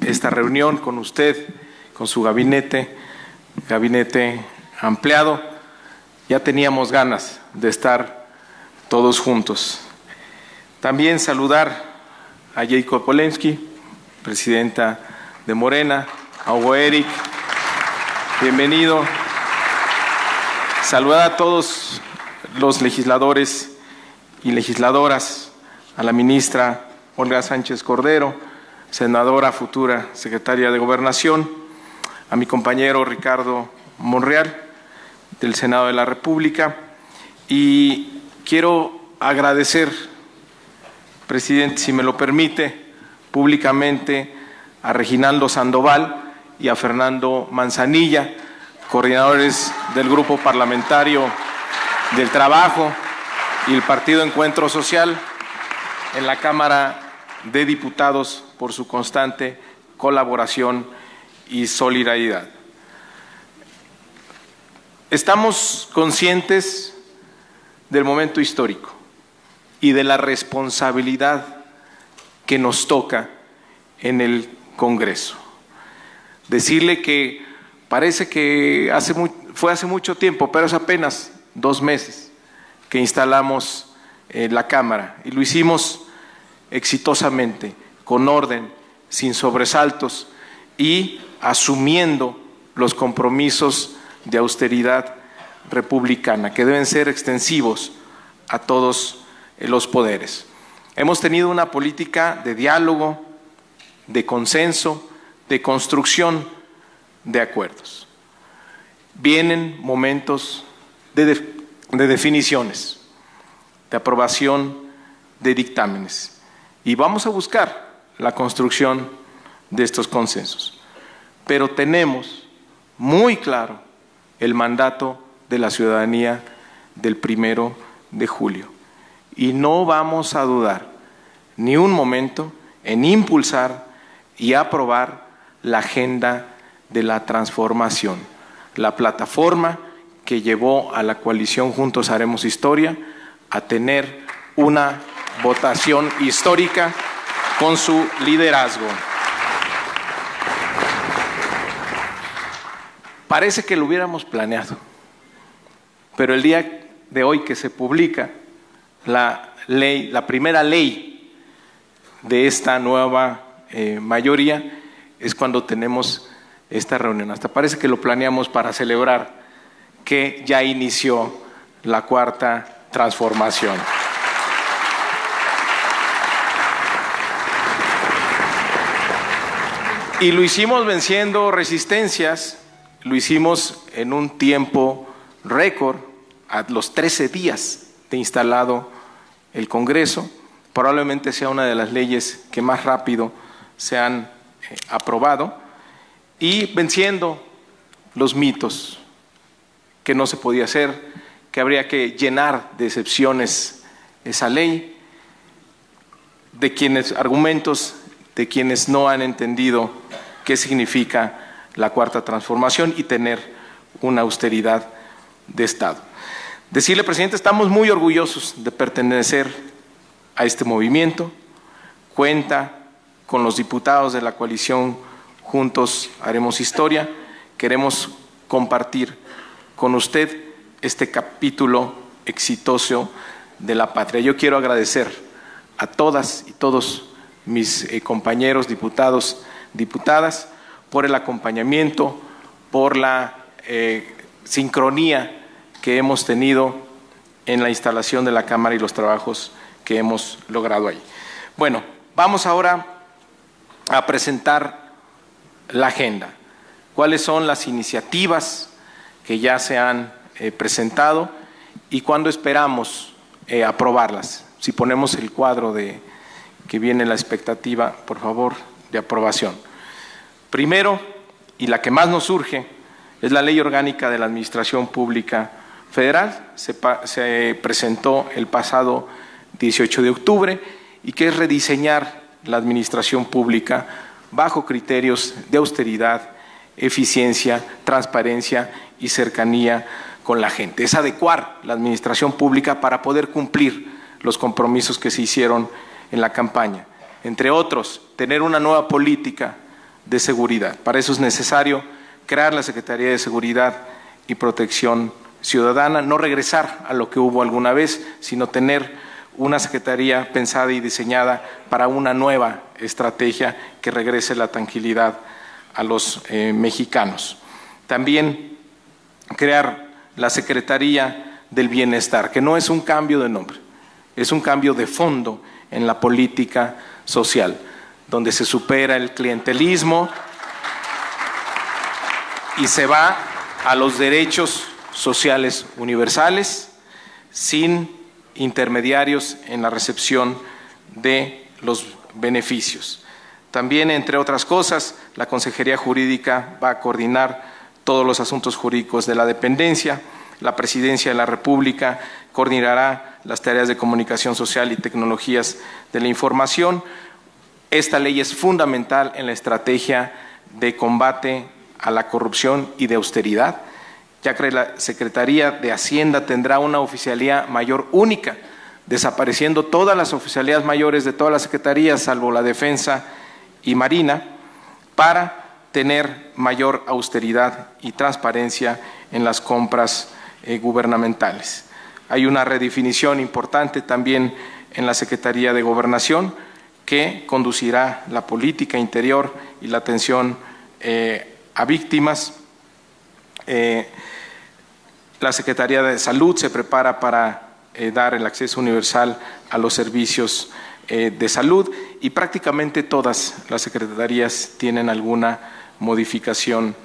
esta reunión con usted, con su gabinete ampliado. Ya teníamos ganas de estar todos juntos. También saludar a Jacob Polensky, presidenta de Morena, a Hugo Eric, bienvenido. Saludar a todos los legisladores y legisladoras, a la ministra Olga Sánchez Cordero, senadora futura, secretaria de Gobernación, a mi compañero Ricardo Monreal, del Senado de la República, y quiero agradecer, presidente, si me lo permite, públicamente a Reginaldo Sandoval y a Fernando Manzanilla, coordinadores del Grupo Parlamentario del Trabajo y el Partido Encuentro Social en la Cámara de Diputados, por su constante colaboración y solidaridad. Estamos conscientes del momento histórico y de la responsabilidad que nos toca en el Congreso. Decirle que parece que fue hace mucho tiempo, pero es apenas 2 meses que instalamos la Cámara y lo hicimos exitosamente, con orden, sin sobresaltos y asumiendo los compromisos de austeridad republicana, que deben ser extensivos a todos los poderes. Hemos tenido una política de diálogo, de consenso, de construcción de acuerdos. Vienen momentos de definiciones, de aprobación de dictámenes, y vamos a buscar la construcción de estos consensos. Pero tenemos muy claro el mandato de la ciudadanía del 1 de julio y no vamos a dudar ni un momento en impulsar y aprobar la agenda de la transformación, la plataforma que llevó a la coalición Juntos Haremos Historia a tener una votación histórica con su liderazgo. Parece que lo hubiéramos planeado, pero el día de hoy que se publica la primera ley de esta nueva mayoría, es cuando tenemos esta reunión. Hasta parece que lo planeamos para celebrar que ya inició la 4ª transformación. Y lo hicimos venciendo resistencias, lo hicimos en un tiempo récord, a los 13 días de instalado el Congreso. Probablemente sea una de las leyes que más rápido se han aprobado, y venciendo los mitos, que no se podía hacer, que habría que llenar de excepciones esa ley, argumentos de quienes no han entendido qué significa la Cuarta Transformación y tener una austeridad de Estado. Decirle, presidente, estamos muy orgullosos de pertenecer a este movimiento. Cuenta con los diputados de la coalición Juntos Haremos Historia. Queremos compartir con usted este capítulo exitoso de la patria. Yo quiero agradecer a todas y todos mis compañeros diputados, diputadas, por el acompañamiento, por la sincronía que hemos tenido en la instalación de la Cámara y los trabajos que hemos logrado ahí. Bueno, vamos ahora a presentar la agenda. ¿Cuáles son las iniciativas que ya se han presentado y cuándo esperamos aprobarlas? Si ponemos el cuadro de que viene la expectativa, por favor, de aprobación. Primero, y la que más nos surge, es la Ley Orgánica de la Administración Pública Federal. Se presentó el pasado 18 de octubre y que es rediseñar la administración pública bajo criterios de austeridad, eficiencia, transparencia y cercanía con la gente. Es adecuar la administración pública para poder cumplir los compromisos que se hicieron en la campaña. Entre otros, tener una nueva política de seguridad. Para eso es necesario crear la Secretaría de Seguridad y Protección Ciudadana, no regresar a lo que hubo alguna vez, sino tener una secretaría pensada y diseñada para una nueva estrategia que regrese la tranquilidad a los mexicanos. También crear la Secretaría del Bienestar, que no es un cambio de nombre, es un cambio de fondo en la política social, donde se supera el clientelismo y se va a los derechos sociales universales sin intermediarios en la recepción de los beneficios. También, entre otras cosas, la Consejería Jurídica va a coordinar todos los asuntos jurídicos de la dependencia. La Presidencia de la República coordinará las tareas de comunicación social y tecnologías de la información. Esta ley es fundamental en la estrategia de combate a la corrupción y de austeridad, ya que la Secretaría de Hacienda tendrá una oficialía mayor única, desapareciendo todas las oficialías mayores de todas las secretarías, salvo la Defensa y Marina, para tener mayor austeridad y transparencia en las compras gubernamentales. Hay una redefinición importante también en la Secretaría de Gobernación que conducirá la política interior y la atención a víctimas. La Secretaría de Salud se prepara para dar el acceso universal a los servicios de salud y prácticamente todas las secretarías tienen alguna modificación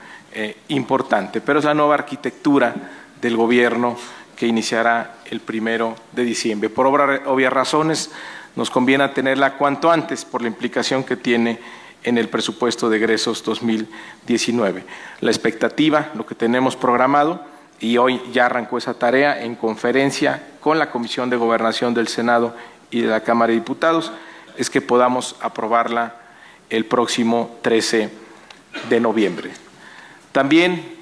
importante, pero es la nueva arquitectura del gobierno que iniciará el 1 de diciembre. Por obvias razones, nos conviene tenerla cuanto antes por la implicación que tiene en el presupuesto de egresos 2019. La expectativa, lo que tenemos programado, y hoy ya arrancó esa tarea en conferencia con la Comisión de Gobernación del Senado y de la Cámara de Diputados, es que podamos aprobarla el próximo 13 de noviembre. También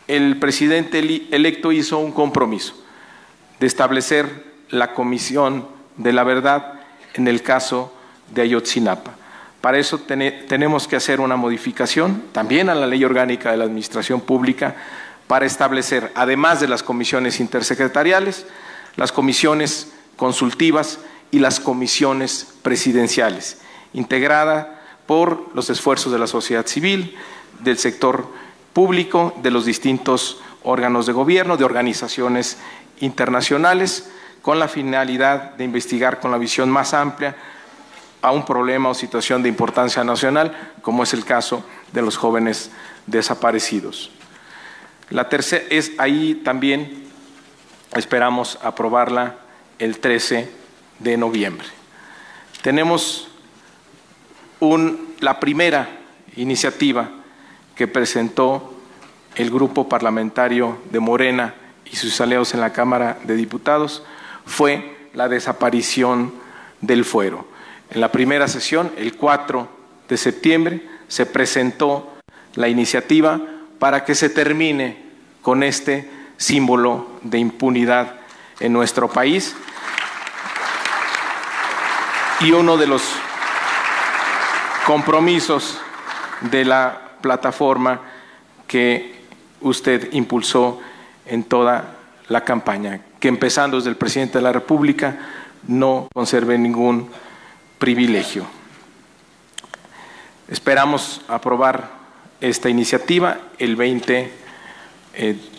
el presidente electo hizo un compromiso de establecer la Comisión de la Verdad en el caso de Ayotzinapa. Para eso tenemos que hacer una modificación también a la Ley Orgánica de la Administración Pública para establecer, además de las comisiones intersecretariales, las comisiones consultivas y las comisiones presidenciales, integrada por los esfuerzos de la sociedad civil, del sector público, de los distintos órganos de gobierno, de organizaciones internacionales, con la finalidad de investigar con la visión más amplia a un problema o situación de importancia nacional, como es el caso de los jóvenes desaparecidos. La tercera es ahí también, esperamos aprobarla el 13 de noviembre. Tenemos la primera iniciativa que presentó el grupo parlamentario de Morena y sus aliados en la Cámara de Diputados fue la desaparición del fuero. En la primera sesión, el 4 de septiembre, se presentó la iniciativa para que se termine con este símbolo de impunidad en nuestro país. Y uno de los compromisos de la plataforma que usted impulsó en toda la campaña, que empezando desde el presidente de la República no conserve ningún privilegio. Esperamos aprobar esta iniciativa el 20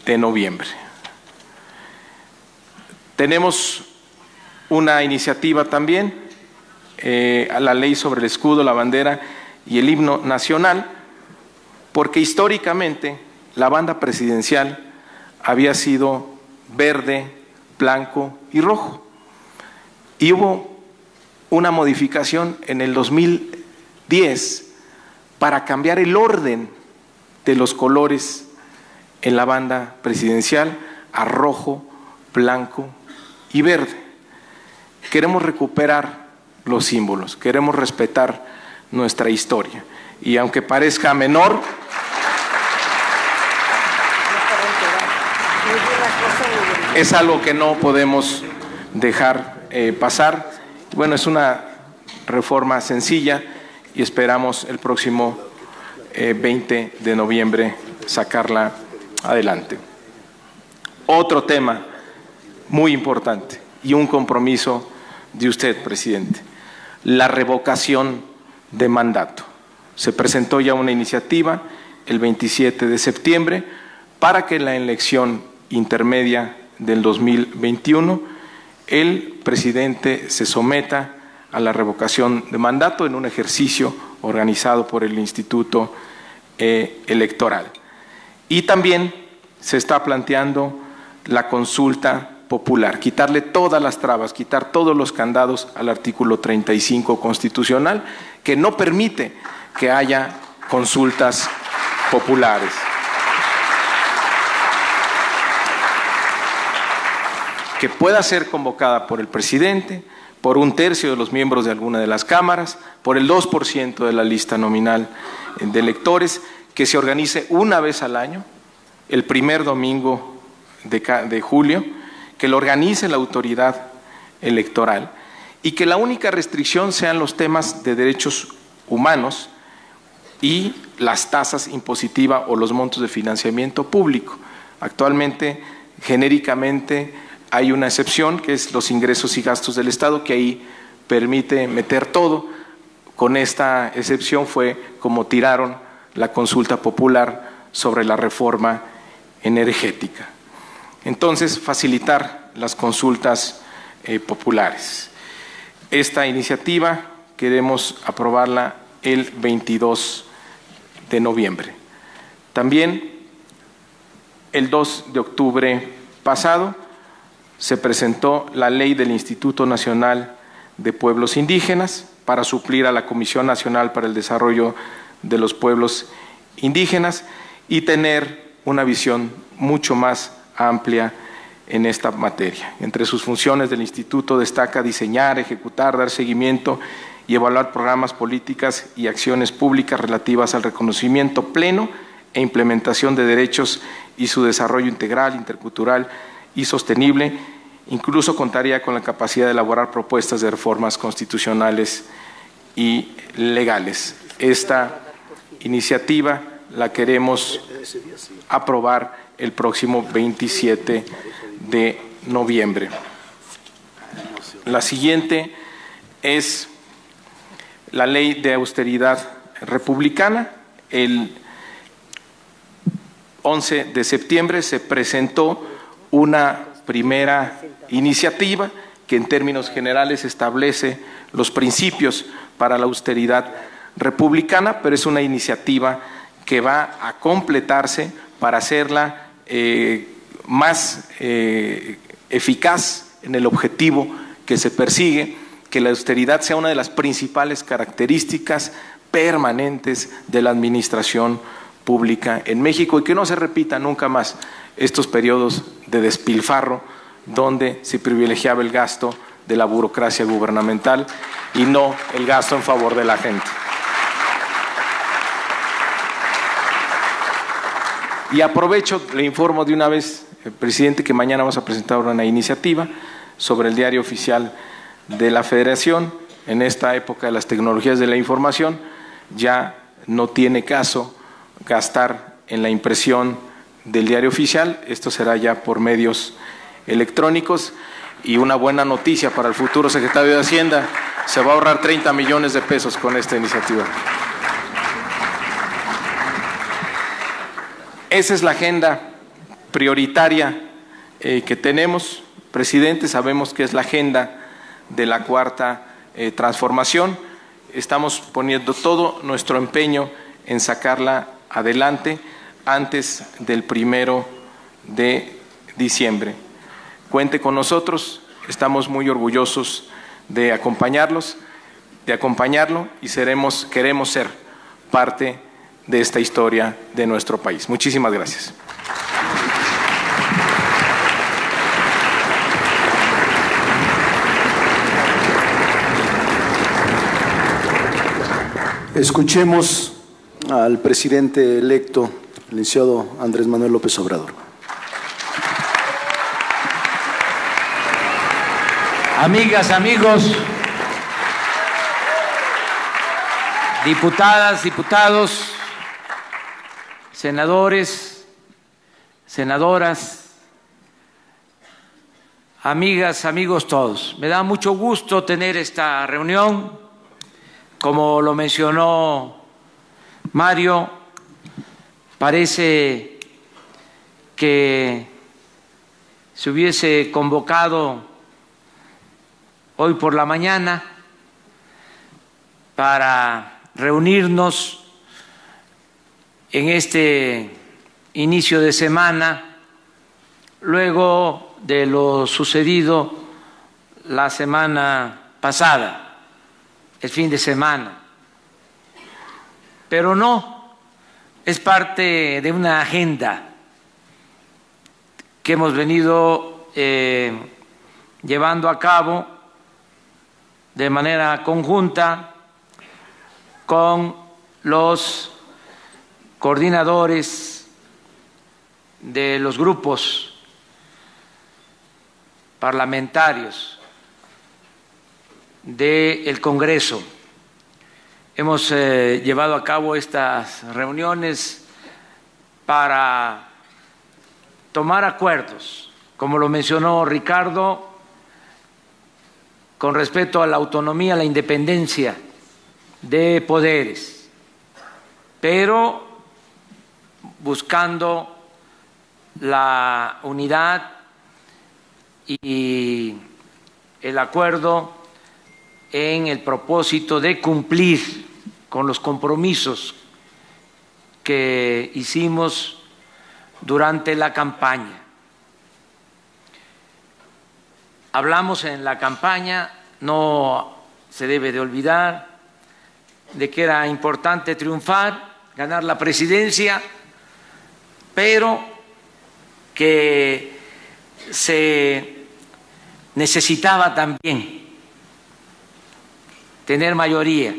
de noviembre. Tenemos una iniciativa también, a la ley sobre el escudo, la bandera y el himno nacional, porque históricamente la banda presidencial había sido verde, blanco y rojo. Y hubo una modificación en el 2010 para cambiar el orden de los colores en la banda presidencial a rojo, blanco y verde. Queremos recuperar los símbolos, queremos respetar nuestra historia. Y aunque parezca menor, es algo que no podemos dejar pasar. Bueno, es una reforma sencilla y esperamos el próximo 20 de noviembre sacarla adelante. Otro tema muy importante y un compromiso de usted, presidente, la revocación de mandato. Se presentó ya una iniciativa el 27 de septiembre para que en la elección intermedia del 2021 el presidente se someta a la revocación de mandato en un ejercicio organizado por el Instituto Electoral. Y también se está planteando la consulta popular, quitarle todas las trabas, quitar todos los candados al artículo 35 constitucional, que no permite que haya consultas populares. Que pueda ser convocada por el presidente, por 1/3 de los miembros de alguna de las cámaras, por el 2% de la lista nominal de electores, que se organice una vez al año, el primer domingo de julio, que lo organice la autoridad electoral y que la única restricción sean los temas de derechos humanos y las tasas impositivas o los montos de financiamiento público. Actualmente, genéricamente, hay una excepción que es los ingresos y gastos del Estado, que ahí permite meter todo. Con esta excepción fue como tiraron la consulta popular sobre la reforma energética. Entonces, facilitar las consultas populares. Esta iniciativa queremos aprobarla el 22 de noviembre. También el 2 de octubre pasado se presentó la ley del Instituto Nacional de Pueblos Indígenas para suplir a la Comisión Nacional para el Desarrollo de los Pueblos Indígenas y tener una visión mucho más amplia en esta materia. Entre sus funciones del Instituto destaca diseñar, ejecutar, dar seguimiento y evaluar programas, políticas y acciones públicas relativas al reconocimiento pleno e implementación de derechos y su desarrollo integral, intercultural y sostenible. Incluso contaría con la capacidad de elaborar propuestas de reformas constitucionales y legales. Esta iniciativa la queremos aprobar el próximo 27 de noviembre. La siguiente es la ley de austeridad republicana. El 11 de septiembre se presentó una primera iniciativa que en términos generales establece los principios para la austeridad republicana, pero es una iniciativa que va a completarse para hacerla más eficaz en el objetivo que se persigue, que la austeridad sea una de las principales características permanentes de la administración pública en México y que no se repita nunca más estos periodos de despilfarro donde se privilegiaba el gasto de la burocracia gubernamental y no el gasto en favor de la gente. Y aprovecho, le informo de una vez, presidente, que mañana vamos a presentar una iniciativa sobre el diario oficial de la Federación. En esta época de las tecnologías de la información ya no tiene caso gastar en la impresión del diario oficial, esto será ya por medios electrónicos. Y una buena noticia para el futuro secretario de Hacienda, se va a ahorrar 30 millones de pesos con esta iniciativa. Esa es la agenda prioritaria que tenemos, presidente. Sabemos que es la agenda de la cuarta transformación. Estamos poniendo todo nuestro empeño en sacarla adelante antes del 1 de diciembre. Cuente con nosotros, estamos muy orgullosos de acompañarlo y queremos ser parte de esta historia de nuestro país. Muchísimas gracias. Escuchemos al presidente electo, el licenciado Andrés Manuel López Obrador. Amigas, amigos, diputadas, diputados, senadores, senadoras, amigas, amigos todos. Me da mucho gusto tener esta reunión. Como lo mencionó Mario, parece que se hubiese convocado hoy por la mañana para reunirnos en este inicio de semana, luego de lo sucedido la semana pasada, el fin de semana. Pero no, es parte de una agenda que hemos venido llevando a cabo de manera conjunta con los coordinadores de los grupos parlamentarios del Congreso. Hemos llevado a cabo estas reuniones para tomar acuerdos, como lo mencionó Ricardo, con respecto a la autonomía, la independencia de poderes, pero buscando la unidad y el acuerdo en el propósito de cumplir con los compromisos que hicimos durante la campaña. Hablamos en la campaña, no se debe de olvidar, de que era importante triunfar, ganar la presidencia, pero que se necesitaba también tener mayoría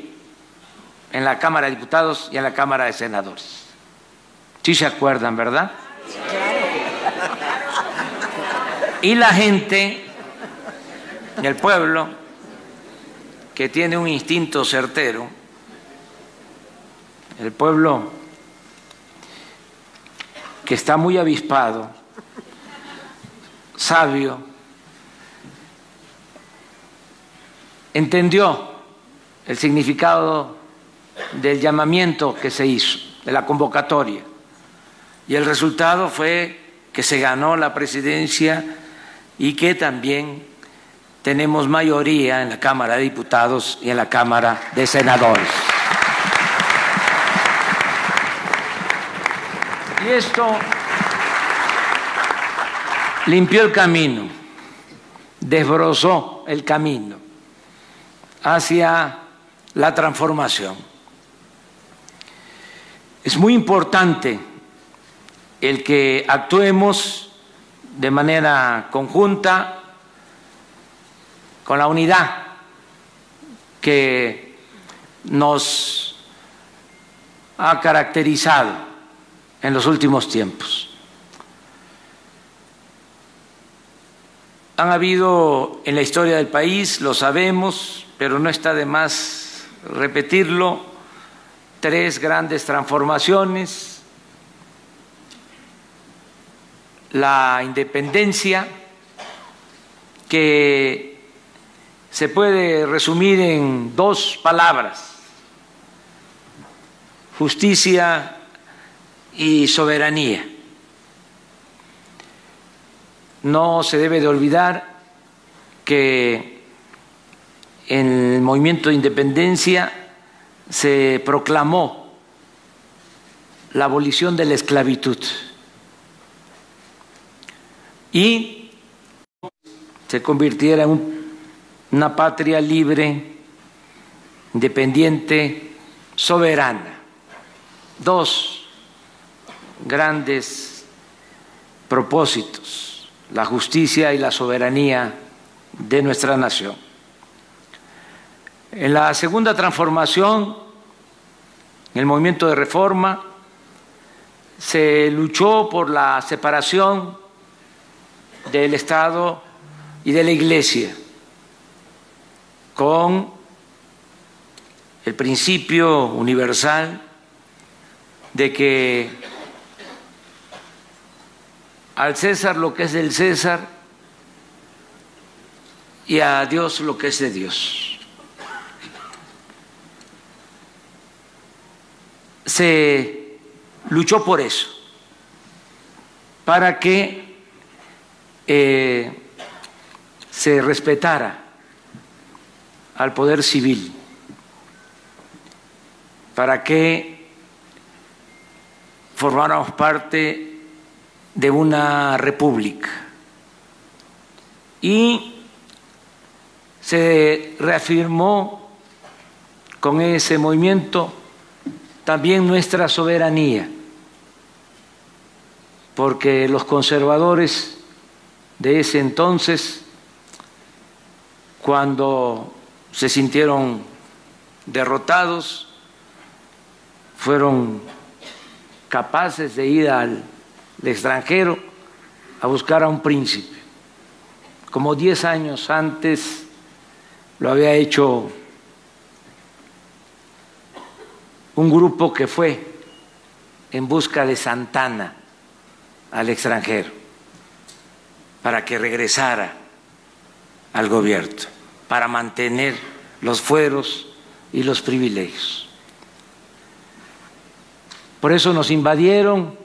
en la Cámara de Diputados y en la Cámara de Senadores. ¿Sí se acuerdan, verdad? Y la gente, el pueblo, que tiene un instinto certero, el pueblo que está muy avispado, sabio, entendió el significado del llamamiento que se hizo, de la convocatoria, y el resultado fue que se ganó la presidencia y que también tenemos mayoría en la Cámara de Diputados y en la Cámara de Senadores. Y esto limpió el camino, desbrozó el camino hacia la transformación. Es muy importante el que actuemos de manera conjunta, con la unidad que nos ha caracterizado en los últimos tiempos. Han habido en la historia del país, lo sabemos, pero no está de más repetirlo, 3 grandes transformaciones: la independencia, que se puede resumir en 2 palabras: justicia y soberanía. No se debe de olvidar que en el movimiento de independencia se proclamó la abolición de la esclavitud y se convirtiera en una patria libre, independiente, soberana. 2 grandes propósitos: la justicia y la soberanía de nuestra nación. En la segunda transformación, en el movimiento de reforma, se luchó por la separación del Estado y de la Iglesia, con el principio universal de que al César lo que es del César y a Dios lo que es de Dios. Se luchó por eso, para que se respetara al poder civil, para que formáramos parte de una república. Y se reafirmó con ese movimiento también nuestra soberanía, porque los conservadores de ese entonces, cuando se sintieron derrotados, fueron capaces de ir al extranjero a buscar a un príncipe, como 10 años antes lo había hecho un grupo que fue en busca de Santana al extranjero para que regresara al gobierno, para mantener los fueros y los privilegios. Por eso nos invadieron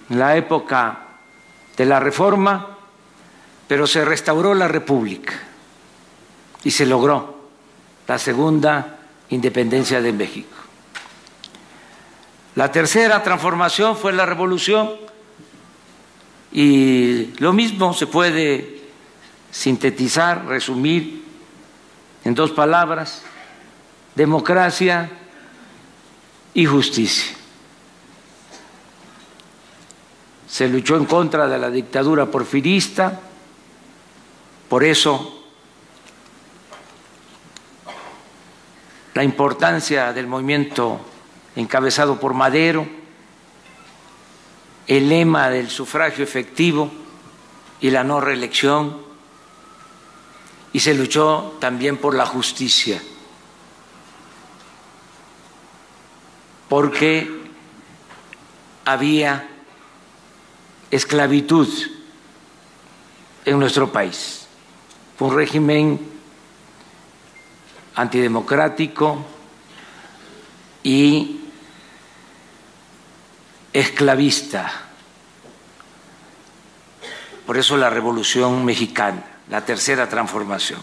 en la época de la Reforma, pero se restauró la República y se logró la segunda independencia de México. La tercera transformación fue la Revolución, y lo mismo se puede sintetizar, resumir en 2 palabras: democracia y justicia. Se luchó en contra de la dictadura porfirista, por eso la importancia del movimiento encabezado por Madero, el lema del sufragio efectivo y la no reelección, y se luchó también por la justicia, porque había esclavitud en nuestro país. Fue un régimen antidemocrático y esclavista. Por eso la Revolución Mexicana, la tercera transformación.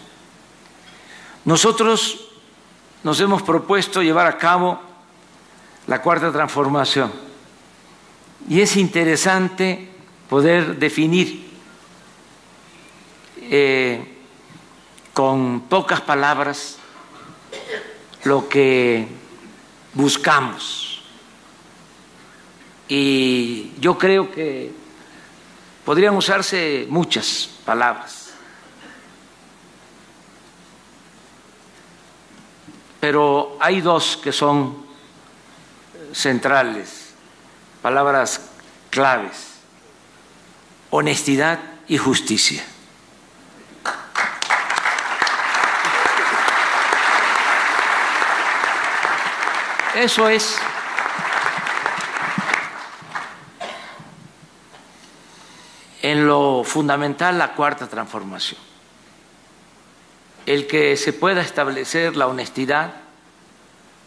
Nosotros nos hemos propuesto llevar a cabo la cuarta transformación, y es interesante poder definir con pocas palabras lo que buscamos. Y yo creo que podrían usarse muchas palabras, pero hay 2 que son centrales, palabras claves: honestidad y justicia. Eso es en lo fundamental la cuarta transformación. El que se pueda establecer la honestidad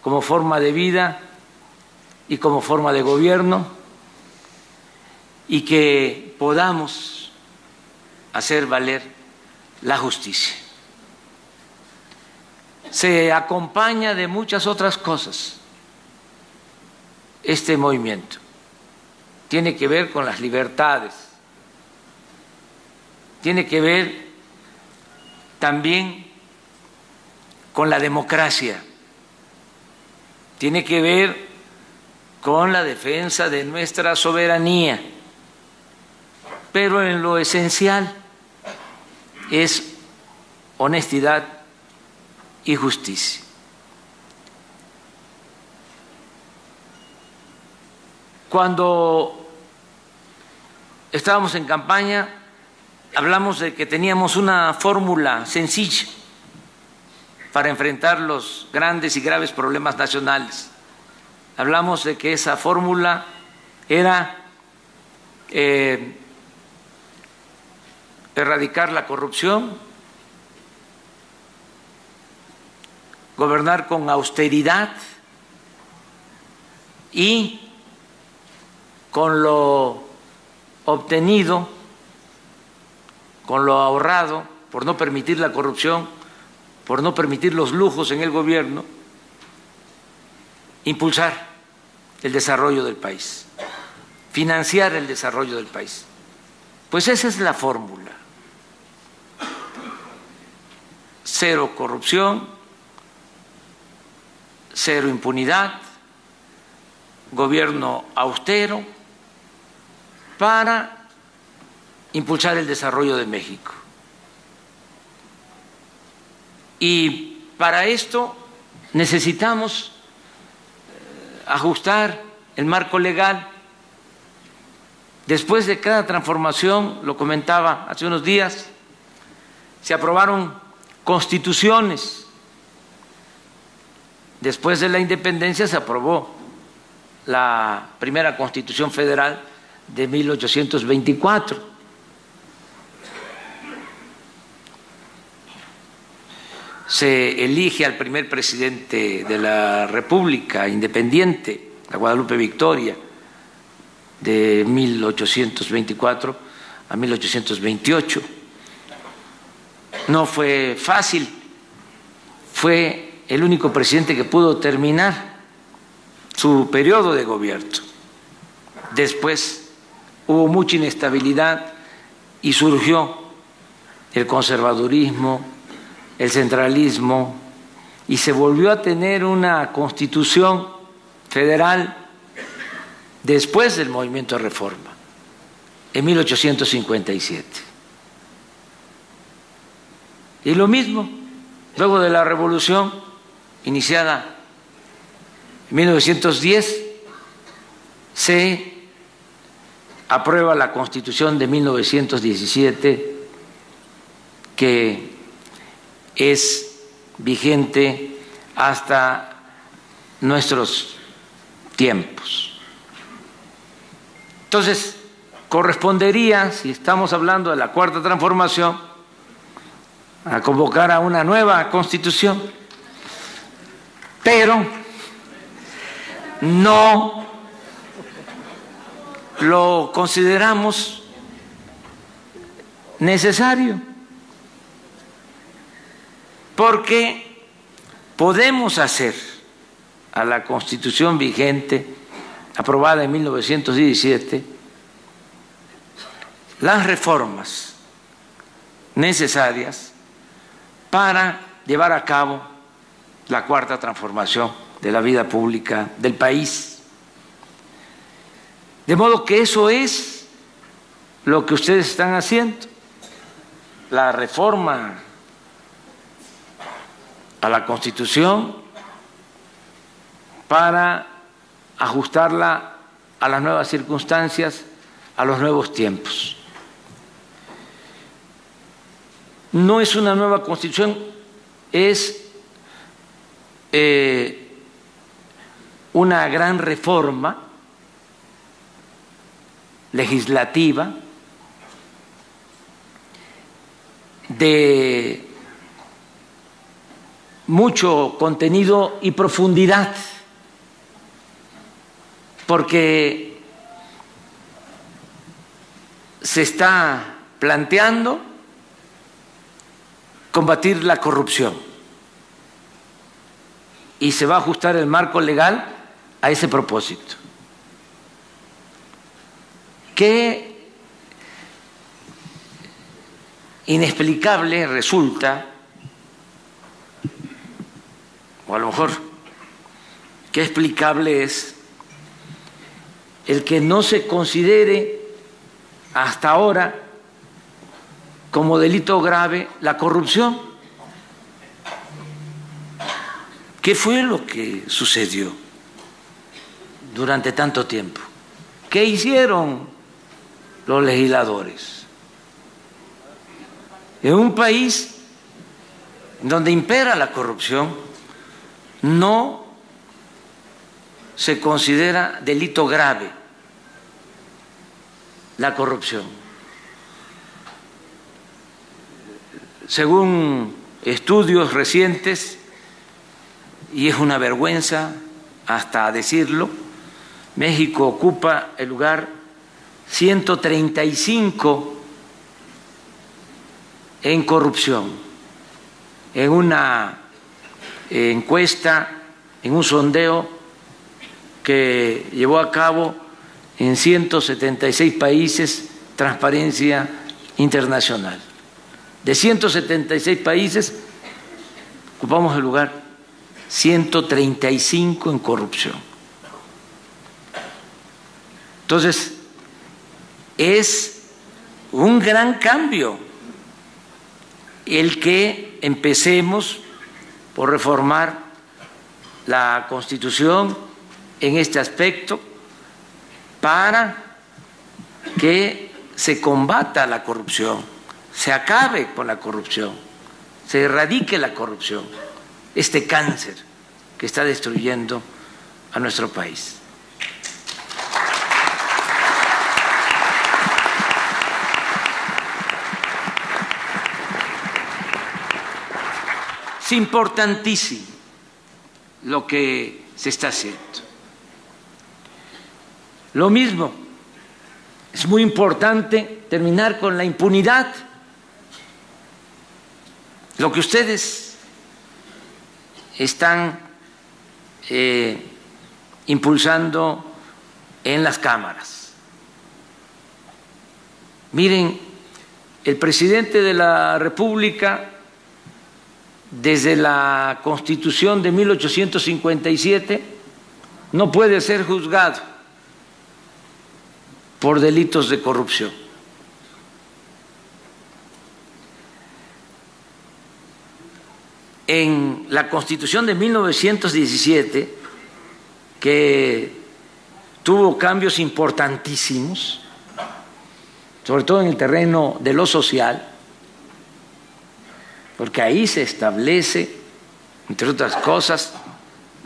como forma de vida y como forma de gobierno, y que podamos hacer valer la justicia. Se acompaña de muchas otras cosas. Este movimiento tiene que ver con las libertades, tiene que ver también con la democracia, tiene que ver con la defensa de nuestra soberanía, pero en lo esencial es honestidad y justicia. Cuando estábamos en campaña, hablamos de que teníamos una fórmula sencilla para enfrentar los grandes y graves problemas nacionales. Hablamos de que esa fórmula era erradicar la corrupción, gobernar con austeridad y con lo obtenido, con lo ahorrado, por no permitir la corrupción, por no permitir los lujos en el gobierno, impulsar el desarrollo del país, financiar el desarrollo del país. Pues esa es la fórmula: cero corrupción, cero impunidad, gobierno austero, para impulsar el desarrollo de México. Y para esto necesitamos ajustar el marco legal. Después de cada transformación, lo comentaba hace unos días, se aprobaron constituciones. Después de la independencia se aprobó la primera Constitución Federal de 1824. Se elige al primer presidente de la República independiente, a Guadalupe Victoria, de 1824 a 1828. No fue fácil, fue el único presidente que pudo terminar su periodo de gobierno. Después hubo mucha inestabilidad y surgió el conservadurismo, el centralismo, y se volvió a tener una constitución federal después del movimiento de reforma, en 1857. Y lo mismo, luego de la revolución iniciada en 1910, se aprueba la Constitución de 1917, que es vigente hasta nuestros tiempos. Entonces, correspondería, si estamos hablando de la cuarta transformación, a convocar a una nueva Constitución, pero no lo consideramos necesario, porque podemos hacer a la Constitución vigente, aprobada en 1917, las reformas necesarias para llevar a cabo la cuarta transformación de la vida pública del país. De modo que eso es lo que ustedes están haciendo, la reforma a la Constitución para ajustarla a las nuevas circunstancias a los nuevos tiempos. No es una nueva Constitución, es una gran reforma legislativa de mucho contenido y profundidad, porque se está planteando combatir la corrupción y se va a ajustar el marco legal a ese propósito. Qué inexplicable resulta, o a lo mejor qué explicable es el que no se considere hasta ahora como delito grave la corrupción. ¿Qué fue lo que sucedió durante tanto tiempo? ¿Qué hicieron los legisladores? En un país donde impera la corrupción, no se considera delito grave la corrupción. Según estudios recientes, y es una vergüenza hasta decirlo, México ocupa el lugar 135 en corrupción, en una encuesta, en un sondeo que llevó a cabo en 176 países Transparencia Internacional. De 176 países ocupamos el lugar 135 en corrupción. Entonces, es un gran cambio el que empecemos por reformar la Constitución en este aspecto para que se combata la corrupción, se acabe con la corrupción, se erradique la corrupción, este cáncer que está destruyendo a nuestro país. Es importantísimo lo que se está haciendo. Lo mismo, es muy importante terminar con la impunidad. Lo que ustedes están impulsando en las cámaras. Miren, el presidente de la República, desde la Constitución de 1857, no puede ser juzgado por delitos de corrupción. En la Constitución de 1917, que tuvo cambios importantísimos, sobre todo en el terreno de lo social, porque ahí se establece, entre otras cosas,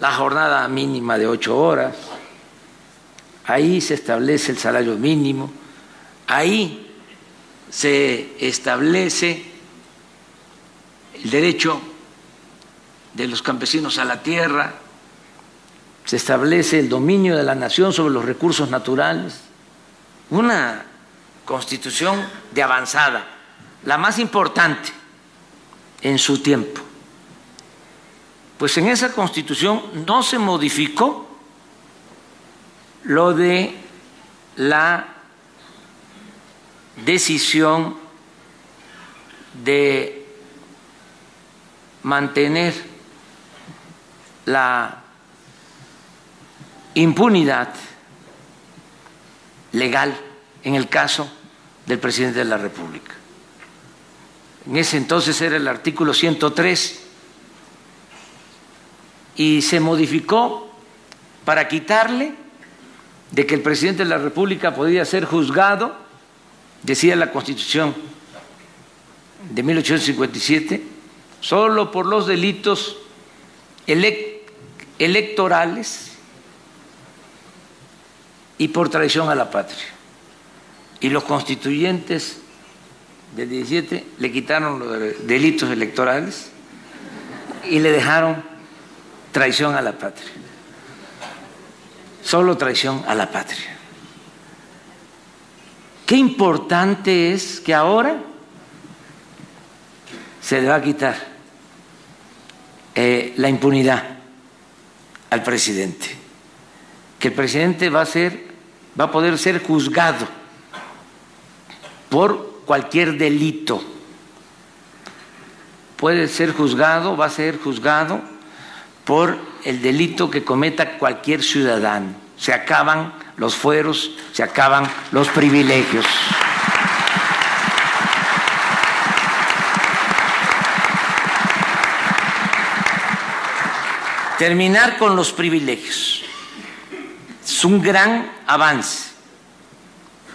la jornada mínima de 8 horas, ahí se establece el salario mínimo, ahí se establece el derecho de los campesinos a la tierra, se establece el dominio de la nación sobre los recursos naturales, una constitución de avanzada, la más importante en su tiempo. Pues en esa constitución no se modificó lo de la decisión de mantener la impunidad legal en el caso del presidente de la República. En ese entonces era el artículo 103 y se modificó para quitarle de que el presidente de la República podía ser juzgado, decía la Constitución de 1857, solo por los delitos electorales y por traición a la patria. Y los constituyentes del 17 le quitaron los delitos electorales y le dejaron traición a la patria. Solo traición a la patria. Qué importante es que ahora se le va a quitar la impunidad al presidente, que el presidente va a poder ser juzgado por cualquier delito. Puede ser juzgado, va a ser juzgado por el delito que cometa cualquier ciudadano. Se acaban los fueros, se acaban los privilegios. Terminar con los privilegios es un gran avance.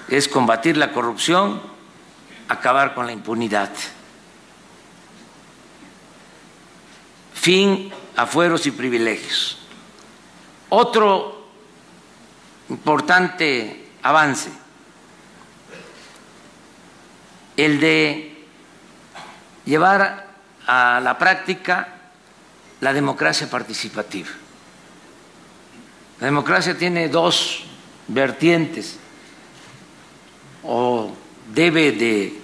Es combatir la corrupción, acabar con la impunidad. Fin a fueros y privilegios. Otro importante avance, el de llevar a la práctica la democracia participativa. La democracia tiene dos vertientes, o debe de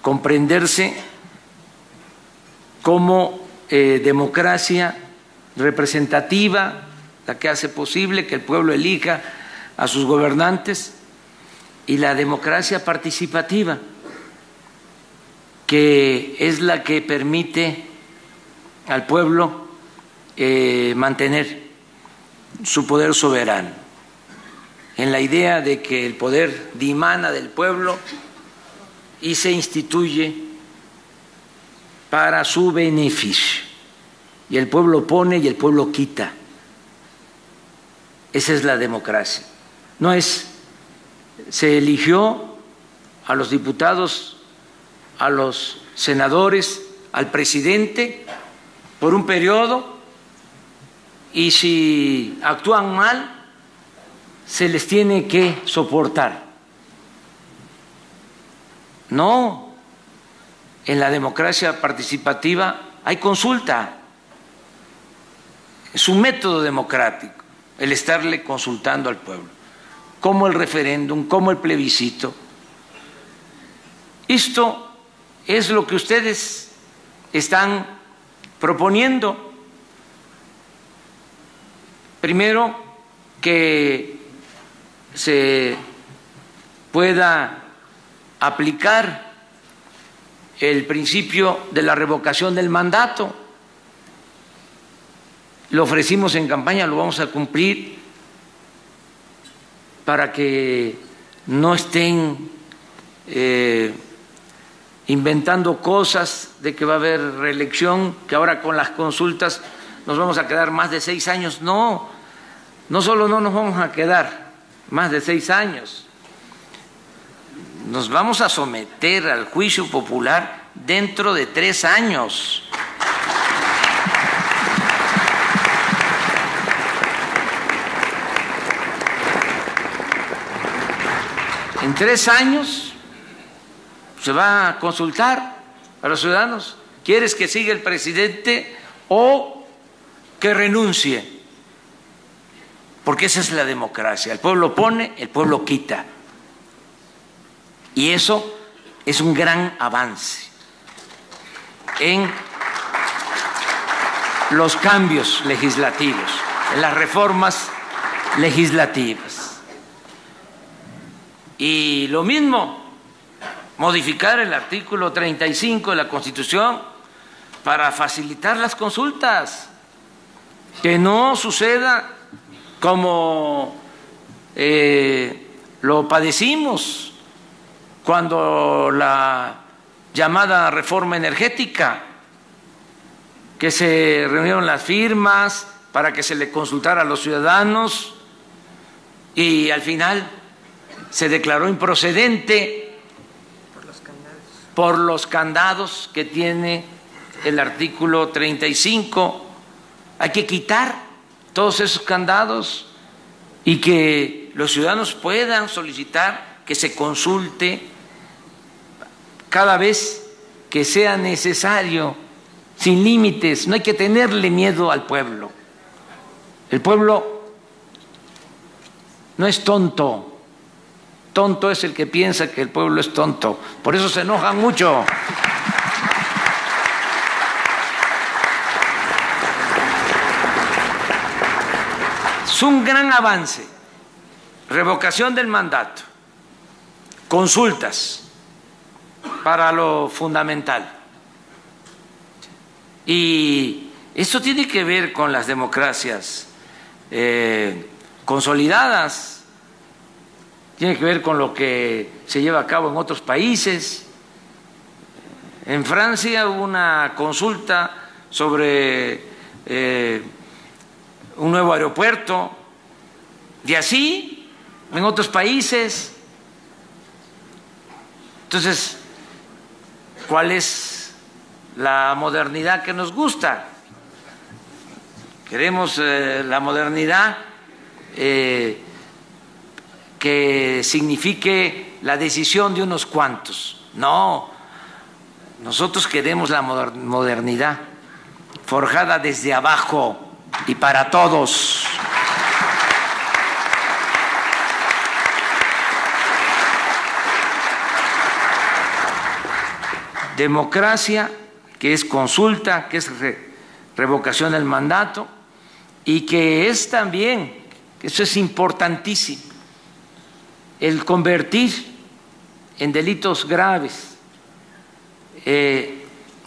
comprenderse como democracia representativa, la que hace posible que el pueblo elija a sus gobernantes, y la democracia participativa, que es la que permite al pueblo mantener su poder soberano, en la idea de que el poder dimana del pueblo y se instituye para su beneficio, y el pueblo pone y el pueblo quita. Esa es la democracia. No es, se eligió a los diputados, a los senadores, al presidente por un periodo, y si actúan mal se les tiene que soportar. No, en la democracia participativa hay consulta. Es un método democrático el estarle consultando al pueblo, como el referéndum, como el plebiscito. Esto es lo que ustedes están proponiendo. Primero, que se pueda aplicar el principio de la revocación del mandato. Lo ofrecimos en campaña, lo vamos a cumplir, para que no estén inventando cosas de que va a haber reelección, que ahora con las consultas nos vamos a quedar más de 6 años. No, no solo no nos vamos a quedar más de 6 años, nos vamos a someter al juicio popular dentro de 3 años. En 3 años se va a consultar a los ciudadanos: ¿quieres que siga el presidente o que renuncie? Porque esa es la democracia. El pueblo pone, el pueblo quita. Y eso es un gran avance en los cambios legislativos, en las reformas legislativas. Y lo mismo, modificar el artículo 35 de la Constitución para facilitar las consultas, que no suceda como lo padecimos cuando la llamada reforma energética, que se reunieron las firmas para que se le consultara a los ciudadanos y al final se declaró improcedente por los candados que tiene el artículo 35. Hay que quitar todos esos candados y que los ciudadanos puedan solicitar que se consulte cada vez que sea necesario, sin límites. No hay que tenerle miedo al pueblo. El pueblo no es tonto. Tonto es el que piensa que el pueblo es tonto. Por eso se enojan mucho. Es un gran avance. Revocación del mandato, consultas para lo fundamental. Y esto tiene que ver con las democracias consolidadas, tiene que ver con lo que se lleva a cabo en otros países. En Francia hubo una consulta sobre un nuevo aeropuerto, y así en otros países. Entonces, ¿cuál es la modernidad que nos gusta? Queremos la modernidad que signifique la decisión de unos cuantos. No, nosotros queremos la modernidad forjada desde abajo y para todos. Democracia, que es consulta, que es revocación del mandato, y que es también, eso es importantísimo, el convertir en delitos graves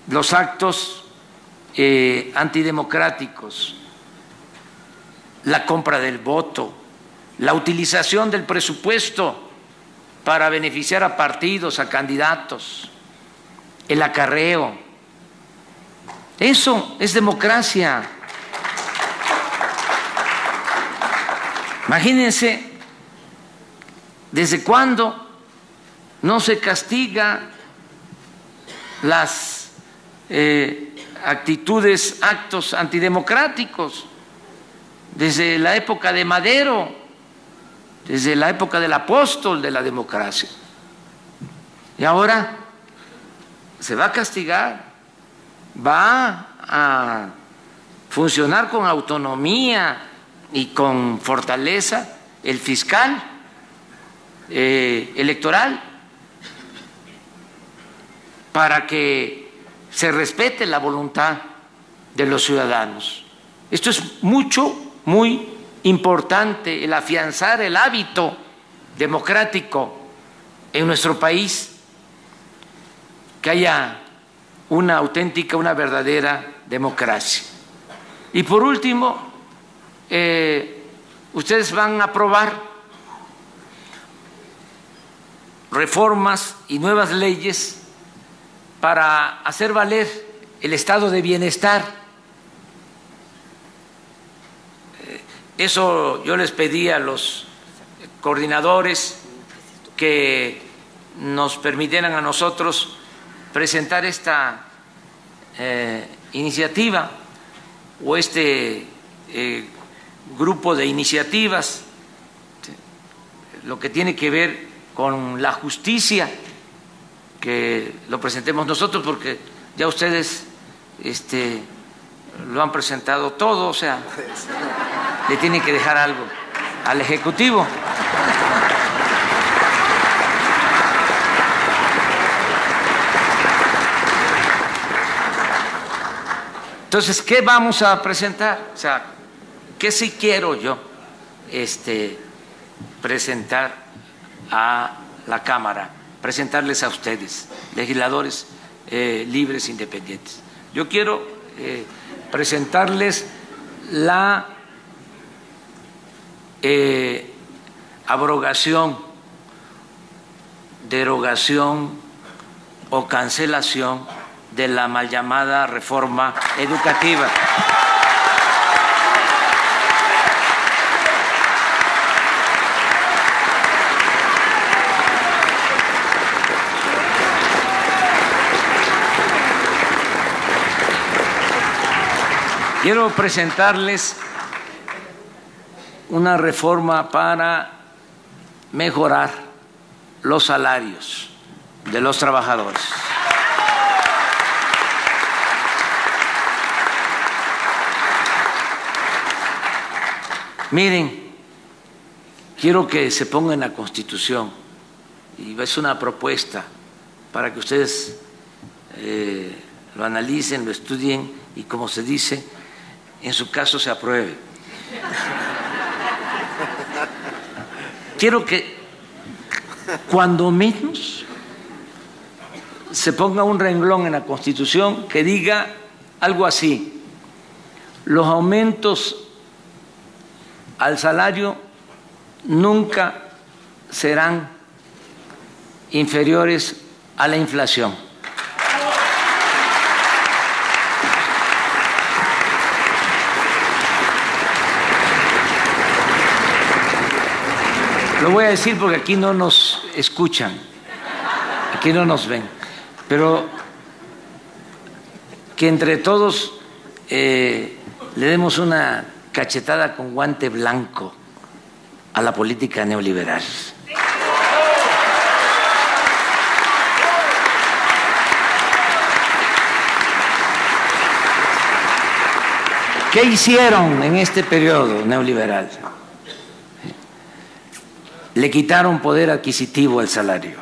los actos antidemocráticos, la compra del voto, la utilización del presupuesto para beneficiar a partidos, a candidatos, el acarreo. Eso es democracia. Imagínense desde cuándo no se castiga las actitudes, actos antidemocráticos, desde la época de Madero, desde la época del apóstol de la democracia. Y ahora se va a castigar, va a funcionar con autonomía y con fortaleza el fiscal electoral para que se respete la voluntad de los ciudadanos. Esto es muy importante, el afianzar el hábito democrático en nuestro país, que haya una auténtica, una verdadera democracia. Y por último, ustedes van a aprobar reformas y nuevas leyes para hacer valer el estado de bienestar. Eso yo les pedí a los coordinadores que nos permitieran a nosotros presentar esta iniciativa o este grupo de iniciativas, lo que tiene que ver con la justicia, que lo presentemos nosotros, porque ya ustedes lo han presentado todo, o sea, le tienen que dejar algo al Ejecutivo. Entonces, ¿qué vamos a presentar? O sea, ¿qué sí quiero yo presentar a la Cámara, presentarles a ustedes, legisladores libres, independientes? Yo quiero presentarles la abrogación, derogación o cancelación de la mal llamada reforma educativa. quiero presentarles una reforma para mejorar los salarios de los trabajadores. Miren, quiero que se ponga en la Constitución, y es una propuesta para que ustedes lo analicen, lo estudien y, como se dice, en su caso se apruebe. Quiero que cuando menos se ponga un renglón en la Constitución que diga algo así: los aumentos al salario nunca serán inferiores a la inflación. Lo voy a decir porque aquí no nos escuchan, aquí no nos ven, pero que entre todos le demos una cachetada con guante blanco a la política neoliberal. ¿Qué hicieron en este periodo neoliberal? Le quitaron poder adquisitivo al salario,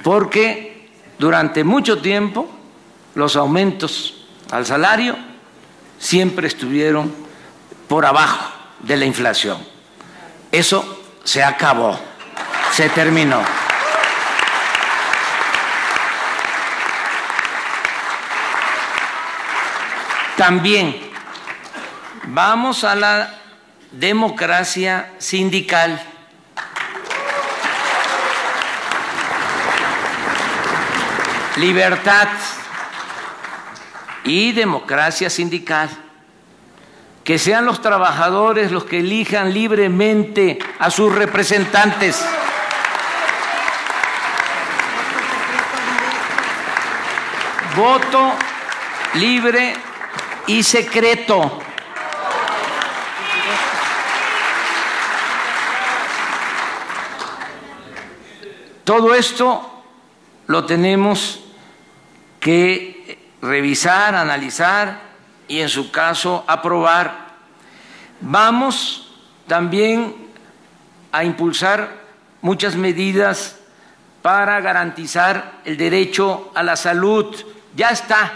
porque durante mucho tiempo los aumentos al salario siempre estuvieron por abajo de la inflación. Eso se acabó, se terminó. También vamos a la democracia sindical. Libertad y democracia sindical. Que sean los trabajadores los que elijan libremente a sus representantes. Voto libre y secreto. Todo esto lo tenemos que revisar, analizar y, en su caso, aprobar. Vamos también a impulsar muchas medidas para garantizar el derecho a la salud. Ya está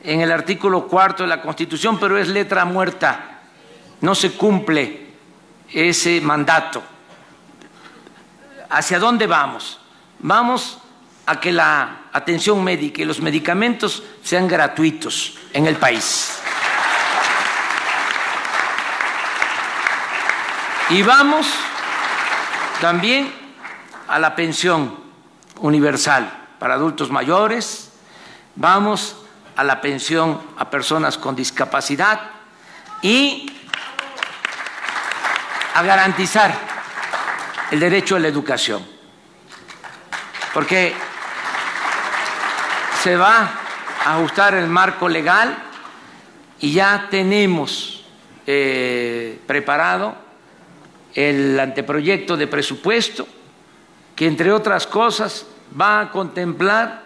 en el artículo 4 de la Constitución, pero es letra muerta. No se cumple ese mandato. ¿Hacia dónde vamos? Vamos a que la atención médica y los medicamentos sean gratuitos en el país. Y vamos también a la pensión universal para adultos mayores, vamos a la pensión a personas con discapacidad y a garantizar el derecho a la educación, porque se va a ajustar el marco legal y ya tenemos preparado el anteproyecto de presupuesto que, entre otras cosas, va a contemplar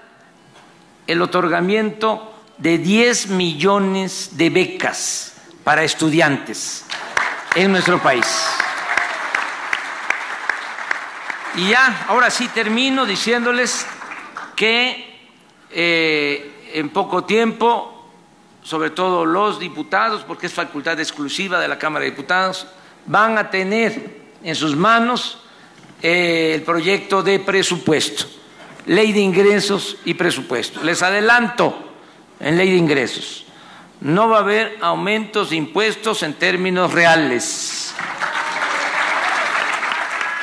el otorgamiento de 10 millones de becas para estudiantes en nuestro país. Y ya, ahora sí termino diciéndoles que en poco tiempo, sobre todo los diputados, porque es facultad exclusiva de la Cámara de Diputados, van a tener en sus manos el proyecto de presupuesto, ley de ingresos y presupuesto. Les adelanto, en ley de ingresos no va a haber aumentos de impuestos en términos reales.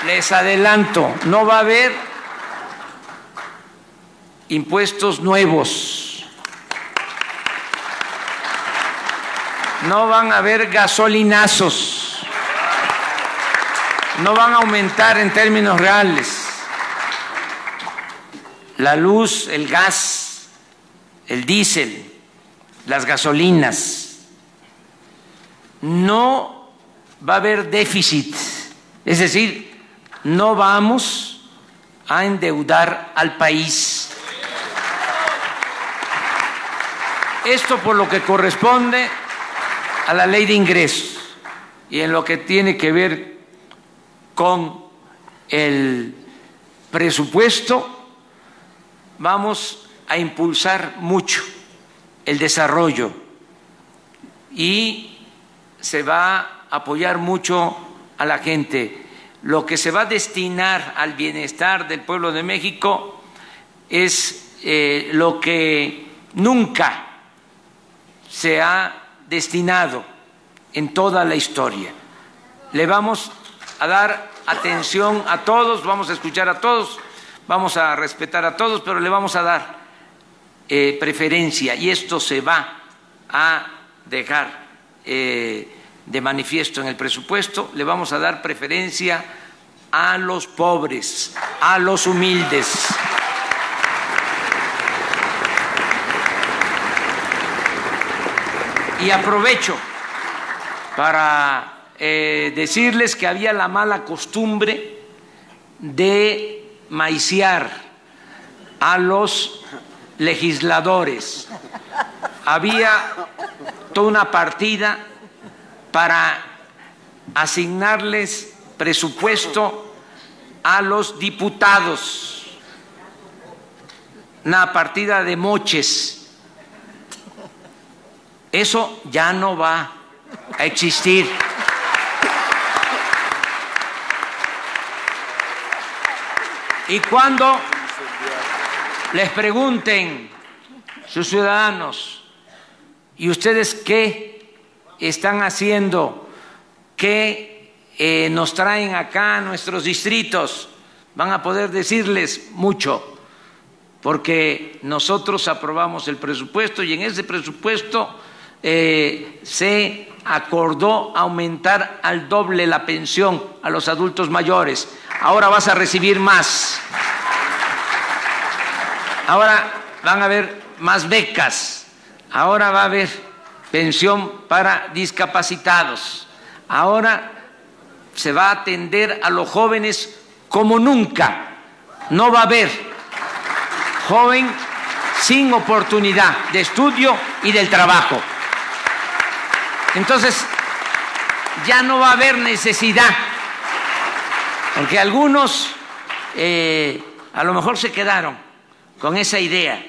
Les adelanto, no va a haber impuestos nuevos, no van a haber gasolinazos, no van a aumentar en términos reales la luz, el gas, el diésel, las gasolinas. No va a haber déficit, es decir, no vamos a endeudar al país. Esto por lo que corresponde a la ley de ingresos y en lo que tiene que ver con el presupuesto, vamos a impulsar mucho el desarrollo y se va a apoyar mucho a la gente. Lo que se va a destinar al bienestar del pueblo de México es lo que nunca se ha destinado en toda la historia. Le vamos a dar atención a todos, vamos a escuchar a todos, vamos a respetar a todos, pero le vamos a dar preferencia, y esto se va a dejar de manifiesto en el presupuesto. Le vamos a dar preferencia a los pobres, a los humildes. Y aprovecho para decirles que había la mala costumbre de maiciar a los legisladores. Había toda una partida para asignarles presupuesto a los diputados, una partida de moches. Eso ya no va a existir. Y cuando les pregunten sus ciudadanos, ¿y ustedes qué están haciendo? ¿Qué nos traen acá a nuestros distritos? Van a poder decirles mucho, porque nosotros aprobamos el presupuesto y en ese presupuesto se acordó aumentar al doble la pensión a los adultos mayores. Ahora vas a recibir más. Ahora van a haber más becas. Ahora va a haber pensión para discapacitados. Ahora se va a atender a los jóvenes como nunca. No va a haber joven sin oportunidad de estudio y del trabajo. Entonces, ya no va a haber necesidad, porque algunos a lo mejor se quedaron con esa idea,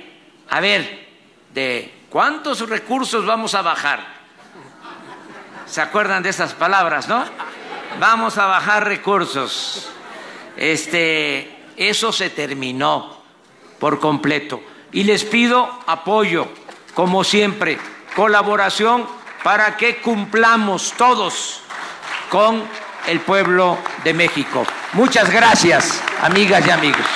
a ver, de cuántos recursos vamos a bajar. ¿Se acuerdan de esas palabras, no? Vamos a bajar recursos. Eso se terminó por completo. Y les pido apoyo, como siempre, colaboración para que cumplamos todos con el pueblo de México. Muchas gracias, amigas y amigos.